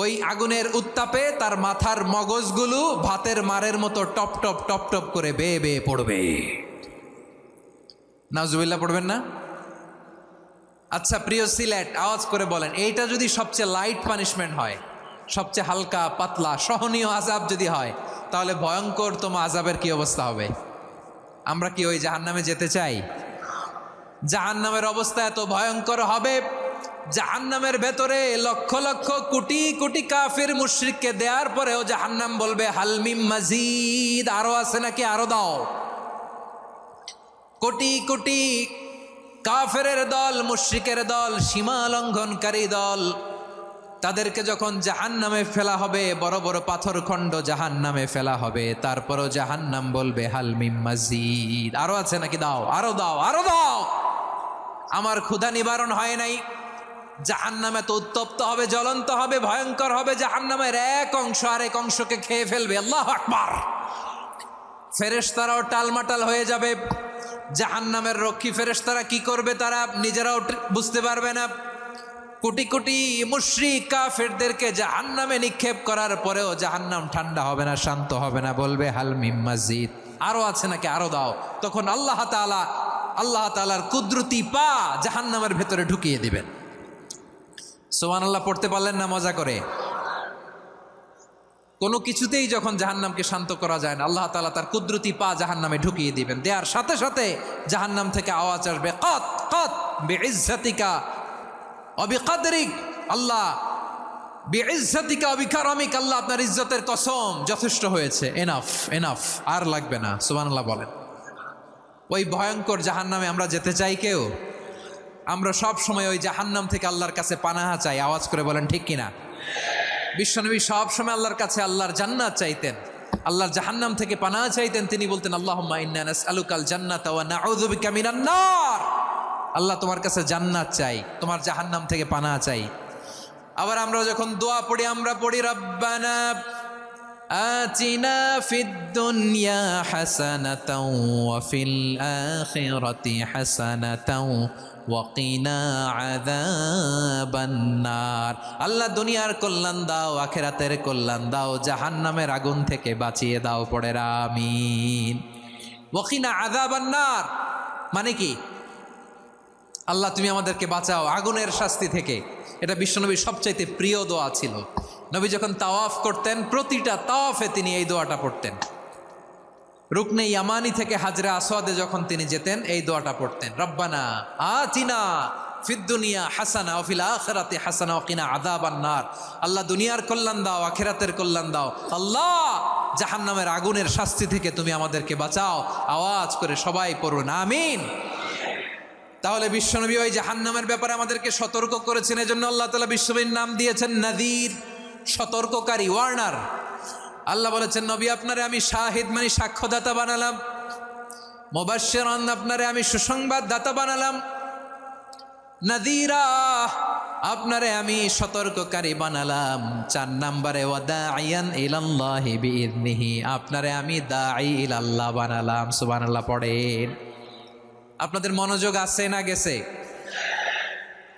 ওই আগুনের উত্তাপে তার মাথার মগজগুলো ভাতের মারের মতো টপ টপ টপ টপ করে বেয়ে বেয়ে পড়বে। নাউজুবিল্লাহ পড়বেন না? আচ্ছা প্রিয় সিলেট, আওয়াজ করে বলেন, এইটা যদি সবচেয়ে লাইট পানিশমেন্ট হয়, সবচেয়ে হালকা পাতলা সহনীয় আযাব যদি হয়, তাহলে ভয়ঙ্করতম আযাবের কি অবস্থা হবে? আমরা কি ওই জাহান্নামে যেতে চাই? জাহান্নামের অবস্থা এত ভয়ঙ্কর হবে, জাহান্নামের ভেতরে লক্ষ লক্ষ কোটি কোটি কাফির মুশরিককে দেওয়ার পরেও জাহান্নাম বলবে হাল মিম মাজিদ, আরো আছে নাকি, আরো দাও। কোটি কোটি কাফেরের দল, মুশরিকের দল, সীমা লঙ্ঘনকারী দল, তাদেরকে যখন জাহান্নামে ফেলা হবে, বড় বড় পাথর খণ্ড জাহান্নামে ফেলা হবে, তারপরও জাহান্নাম বলবে হাল মিম মাজিদ, আরো আছে নাকি, দাও, আরো দাও, আরো দাও। আমার ক্ষুধা নিবারণ হয় নাই। জাহান্নামে তো উত্তপ্ত হবে, জ্বলন্ত হবে, ভয়ঙ্কর হবে। জাহান্নামের এক অংশ আরেক অংশকে খেয়ে ফেলবে। আল্লাহু আকবার। ফেরেশতারাও টালমাটাল হয়ে যাবে। জাহান্নামের রক্ষী ফেরেশতারা কি করবে তারা নিজেরাও বুঝতে পারবে না। কোটি কোটি মুশরিক কাফেরদেরকে জাহান্নামে নিক্ষেপ করার পরেও জাহান্নাম ঠান্ডা হবে না, শান্ত হবে না, বলবে হাল মিম মাজিদ, আরো আছে নাকি, আরো দাও। তখন আল্লাহ তাআলার কুদরতি পা জাহান্নামের ভেতরে ঢুকিয়ে দিবেন। সুবহানাল্লাহ পড়তে পারলেন না মজা করে? কোনো কিছুতেই যখন জাহান্নামকে শান্ত করা যায় না, আল্লাহ তাআলা তার কুদরতি পা জাহান্নামে ঢুকিয়ে দিবেন। দেওয়ার সাথে সাথে জাহান্নাম থেকে আওয়াজ আসবে, কাত কাত বিইজ্জাতিকা ওয়া বিকদরিক, আল্লাহ বিইজ্জাতিকা ওয়া বিকারামিক, আল্লাহ আপনার ইজ্জতের কসম, যথেষ্ট হয়েছে, এনাফ এনাফ, আর লাগবে না। সুবহানাল্লাহ বলেন। ওই ভয়ঙ্কর জাহান্নামে আমরা যেতে চাই কেউ? আমরা সব সময় ওই জাহান্নাম থেকে আল্লাহর কাছে পানাহা চাই। আওয়াজ করে বলেন ঠিক কিনা? বিশ্বনবী সব সময় আল্লাহর কাছে আল্লাহর জান্নাত চাইতেন, আল্লাহর জাহান্নাম থেকে পানাহা চাইতেন। তিনি বলতেন আল্লাহুম্মা ইন্না নাসআলুকাল জান্নাতা ওয়া নাউযু বিকা মিনান নার। আল্লাহ তোমার কাছে জান্নাত চাই, তোমার জাহান্নাম থেকে পানাহা চাই। আবার আমরা যখন দোয়া পড়ি, আমরা পড়ি রব্বানা আতিনা ফিদ দুনিয়া হাসানাতাও ওয়া ফিল আখিরাতি হাসানাতাও ওয়া কিনা আযাবান নার। আল্লাহ দুনিয়ার কল্যাণ দাও, আখিরাতের কল্যাণ দাও, জাহান্নামের আগুন থেকে বাঁচিয়ে দাও। পড়ে আমিন। ওয়া কিনা আযাবান নার মানে কি? আল্লাহ তুমি আমাদেরকে বাঁচাও আগুনের শাস্তি থেকে। এটা বিশ্বনবীর সবচাইতে প্রিয় দোয়া ছিল। নবী যখন তাওয়াফ করতেন, প্রতিটা তাওয়াফে তিনি এই দোয়াটা পড়তেন। রুকনে ইয়ামানি থেকে হাজরে আসওয়াদে যখন তিনি যেতেন, এই দোয়াটা পড়তেন, রব্বানা আতিনা ফিদ দুনিয়া হাসানা ওয়া ফিল আখিরাতি হাসানা ওয়া কিনা আযাবান নার। আল্লাহ দুনিয়ার কল্যাণ দাও, আখিরাতের কল্যাণ দাও। আল্লাহ জাহান্নামের আগুনের শাস্তি থেকে তুমি আমাদেরকে বাঁচাও। আওয়াজ করে সবাই পড়ুন আমিন। তাহলে বিশ্বনবী ওই জাহান্নামের ব্যাপারে আমাদেরকে সতর্ক করেছেন। এজন্য আল্লাহ তাআলা বিশ্বনবীর নাম দিয়েছেন নাযীর, সতর্ককারী, ওয়ার্নার। আল্লাহ বলেছেন নবী আপনারে আমি শাহিদ মানে সাক্ষ্যদাতা বানালাম, মুবাশশিরান আপনারে আমি সুসংবাদদাতা বানালাম, নাযীরা আপনারে আমি সতর্ককারী বানালাম। 4 নম্বরে ওয়া দাঈয়ান ইলাল্লাহি বিইذনিহি, আপনারে আমি দাঈ ইলাল্লাহ বানালাম। সুবহানাল্লাহ পড়েন। আপনাদের মনোযোগ আছে না গেছে?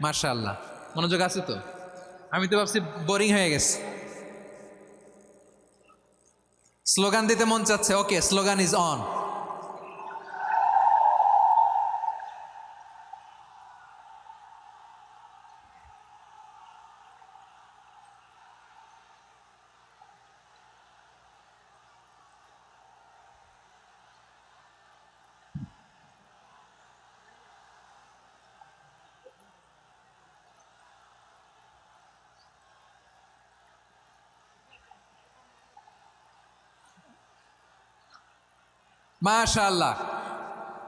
মাশাআল্লাহ মনোযোগ আছে তো। আমি তো ভাবছি বোরিং হয়ে গেছে। স্লোগান দিতে মন চাচ্ছে। ওকে, স্লোগান ইজ অন। মাশাআল্লাহ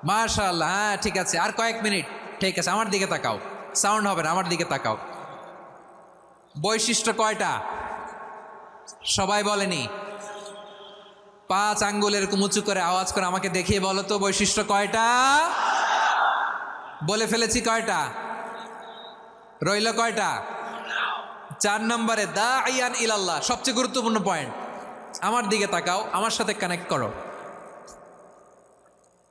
মাশাআল্লাহ। হ্যাঁ ঠিক আছে, আর কয়েক মিনিট। ঠিক আছে, আমার দিকে তাকাও, সাউন্ড হবে না, আমার দিকে তাকাও। বৈশিষ্ট্য কয়টা সবাই বলেনি? 5 আঙ্গুল এরকম উঁচু করে আওয়াজ করে আমাকে দেখিয়ে বলো তো বৈশিষ্ট্য কয়টা? বলে ফেলেছি কয়টা? রইল কয়টা? 4 নম্বরে দাঈয়ান ইলাল্লাহ, সবচেয়ে গুরুত্বপূর্ণ পয়েন্ট। আমার দিকে তাকাও, আমার সাথে কানেক্ট করো।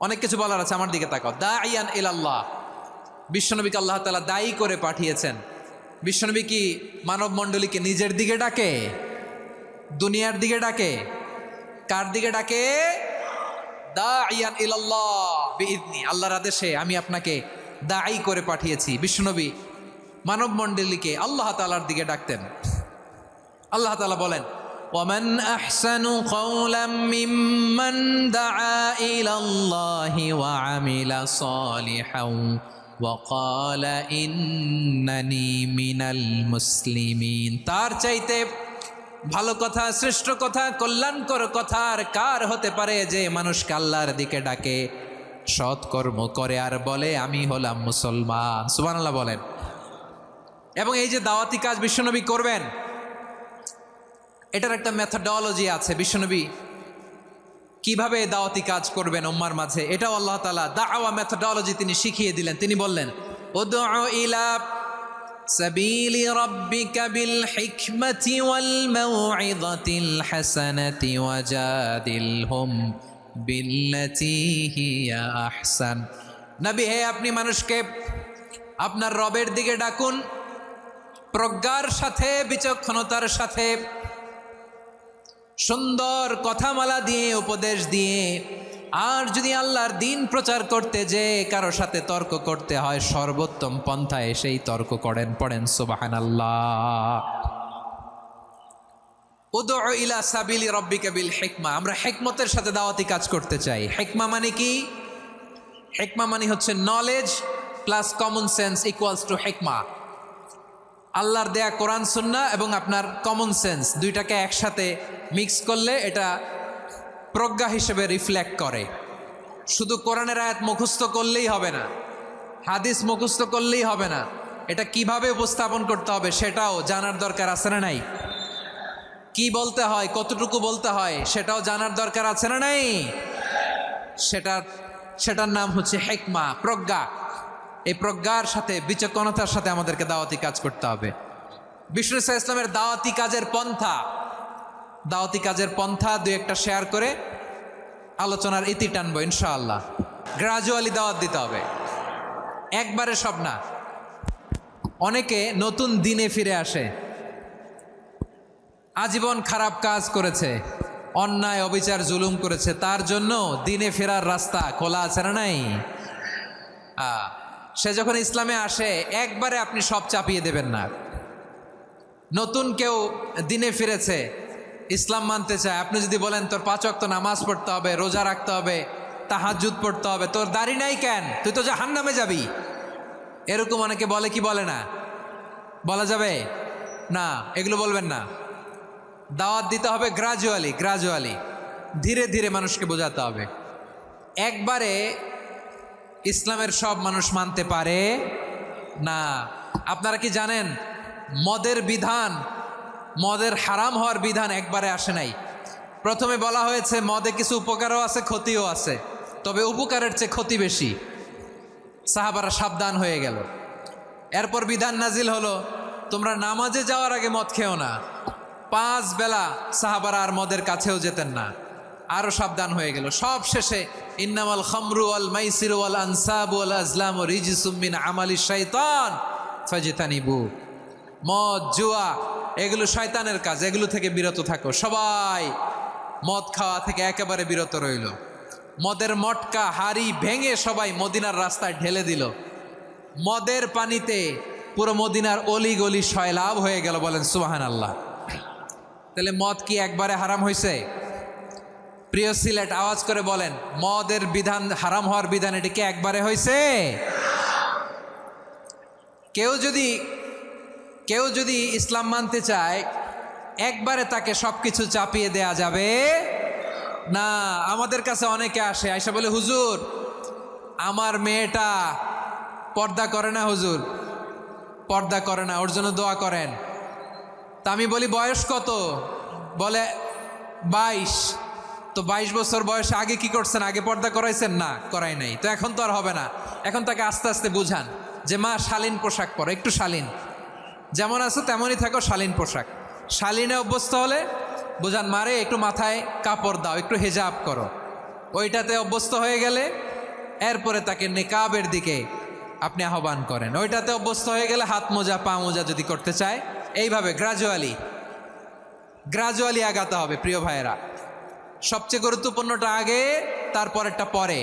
অনেক কিছু বলার আছে, আমার দিকে তাকাও। দাঈয়ান ইলাল্লাহ, বিশ্বনবীকে আল্লাহ তাআলা দায়ী করে পাঠিয়েছেন। বিশ্বনবী কি মানব মণ্ডলীকে নিজের দিকে ডাকে? দুনিয়ার দিকে ডাকে? কার দিকে ডাকে? দাঈয়ান ইলাল্লাহ বিইذনি, আল্লাহর আদেশে আমি আপনাকে দায়ী করে পাঠিয়েছি। বিশ্বনবী মানব মণ্ডলীকে আল্লাহ তাআলার দিকে ডাকতেন। আল্লাহ তাআলা বলেন, ওয়ামান আহসানু কাওলাম মিম্মান দাআ ইলাল্লাহি ওয়া আমিলা সালিহান ওয়া ক্বালা ইন্নানি মিনাল মুসলিমিন। তার চাইতে ভালো কথা, শ্রেষ্ঠ কথা, কল্যাণকর কথা আর কার হতে পারে যে মানুষকে আল্লাহর দিকে ডাকে, সৎকর্ম করে আর বলে আমি হলাম মুসলমান। সুবহানাল্লাহ বলেন। এবং এই যে দাওয়াতি কাজ বিশ্বনবী করবেন, এটার একটা মেথডোলজি আছে। বিশ্বনবী কিভাবে দাওয়াতি কাজ করবেন উম্মার মাঝে, এটাও আল্লাহ তাআলা দাওয়া মেথডোলজি তিনি শিখিয়ে দিলেন। তিনি বললেন, উদউ ইলা সাবিলি রাব্বিকা বিল হিকমাতি ওয়াল মাউইযাতিল হাসানাতি ওয়াজাদিলহুম বিল্লাতি হিয়া আহসান। নবী হে, আপনি মানুষকে আপনার রবের দিকে ডাকুন প্রজ্ঞার সাথে, বিচক্ষণতার সাথে, সুন্দর কথামালা দিয়ে, উপদেশ দিয়ে। আর যদি আল্লাহর দিন প্রচার করতে যে কারো সাথে তর্ক করতে হয়, সর্বোত্তম পন্থায় সেই তর্ক করেন। পড়েন সুবহানাল্লাহ। উদউ ইলা সাবিলি রাব্বিকা বিল হিকমা। আমরা হিকমতের সাথে দাওয়াতি কাজ করতে চাই। হিকমা মানে কি? হিকমা মানে হচ্ছে knowledge plus common sense equals to হিকমা। আল্লাহর দেয়া কোরআন সুন্নাহ এবং আপনার কমন সেন্স দুইটাকে একসাথে মিক্স করলে এটা প্রজ্ঞা হিসেবে রিফ্লেক্ট করে। শুধু কোরআনের আয়াত মুখস্থ করলেই হবে না, হাদিস মুখস্থ করলেই হবে না, এটা কিভাবে উপস্থাপন করতে হবে সেটাও জানার দরকার আছে না নাই? কি বলতে হয়, কতটুকু বলতে হয় সেটাও জানার দরকার আছে না নাই? সেটার নাম হচ্ছে হিকমা, প্রজ্ঞা। এই প্রজ্ঞার সাথে, বিচক্ষণতার সাথে আমাদেরকে দাওয়াতি কাজ করতে হবে। বিষ্ণু ইসলামের দাওয়াতি কাজের পন্থা দুই একটা শেয়ার করে আলোচনার ইতি টানবো ইনশাআল্লাহ। গ্রাজুয়ালি দাওয়াত দিতে হবে, একবারে সব না। অনেকে নতুন দিনে ফিরে আসে, আজীবন খারাপ কাজ করেছে, অন্যায় অবিচার জুলুম করেছে, তার জন্য দিনে ফেরার রাস্তা খোলা আছে না নাই? সে যখন ইসলামে আসে একবারে আপনি সব চাপিয়ে দেবেন না। নতুন কেউ দিনে ফিরেছে, ইসলাম মানতে চায়, আপনি যদি বলেন তোর 5 ওয়াক্ত নামাজ পড়তে হবে, রোজা রাখতে হবে, তাহাজ্জুদ পড়তে হবে, তোর দাড়ি নাই কেন, তুই তো জাহান্নামে যাবি, এরকম অনেকে বলে কি বলে না? বলা যাবে না, এগুলো বলবেন না। দাওয়াত দিতে হবে গ্রাজুয়ালি, ধীরে ধীরে মানুষকে বোঝাতে হবে। একবারে ইসলামের সব মানুষ মানতে পারে না। আপনারা কি জানেন মদের হারাম হওয়ার বিধান একবারে আসে নাই। প্রথমে বলা হয়েছে মদে কিছু উপকারও আছে, ক্ষতিও আছে, তবে উপকারের চেয়ে ক্ষতি বেশি। সাহাবারা সাবধান হয়ে গেল। এরপর বিধান নাজিল হলো, তোমরা নামাজে যাওয়ার আগে মদ খেও না। 5 বেলা সাহাবারা আর মদের কাছেও যেতেন না, আরো সাবধান হয়ে গেল। সব শেষে ইন্নামাল খামরু ওয়াল মাইসিরু ওয়াল আনসাবু ওয়াল আজলামু রিজসুম মিন আমালিশ শাইতান ফাজতানিবু। মদ, জুয়া এগুলো শয়তানের কাজ, এগুলো থেকে বিরত থাকো। সবাই মদ খাওয়া থেকে একেবারে বিরত রইল। মদের মটকা হাড়ি ভেঙে সবাই মদিনার রাস্তায় ঢেলে দিল। মদের পানিতে পুরো মদিনার অলি গলি সয়লাভ হয়ে গেল। বলেন সুবহানাল্লাহ। তাহলে মদ কি একবারে হারাম হয়েছে? প্রিয় সিলেট আওয়াজ করে বলেন, মদের বিধান, হারাম হওয়ার বিধান এটি কি একবারে হয়েছে? কেউ যদি ইসলাম মানতে চায় একবারে তাকে সবকিছু চাপিয়ে দেয়া যাবে না। আমাদের কাছে অনেকে আসে, আয়সা বলে, হুজুর আমার মেয়েটা পর্দা করে না, হুজুর পর্দা করে না, ওর জন্য দোয়া করেন। তা আমি বলি বয়স কত? বলে 22। তো 22 বছর বয়সে আগে কি করছেন? আগে পর্দা করাইছেন? না, করাই নাই। তো এখন তো আর হবে না। এখন তাকে আস্তে আস্তে বুঝান যে মা শালীন পোশাক পরো, একটু শালীন, যেমন আছো তেমনই থাকো, শালীন পোশাক। শালীনে অভ্যস্ত হলে বুঝান, মারে একটু মাথায় কাপড় দাও, একটু হেজাব করো। ওইটাতে অভ্যস্ত হয়ে গেলে এরপরে তাকে নিকাবের দিকে আপনি আহ্বান করেন। ওইটাতে অভ্যস্ত হয়ে গেলে হাত মোজা, পা মোজা যদি করতে চায়, এইভাবে গ্রাজুয়ালি আগাতে হবে। প্রিয় ভাইয়েরা, সবচেয়ে গুরুত্বপূর্ণটা আগে, তারপরেরটা পরে।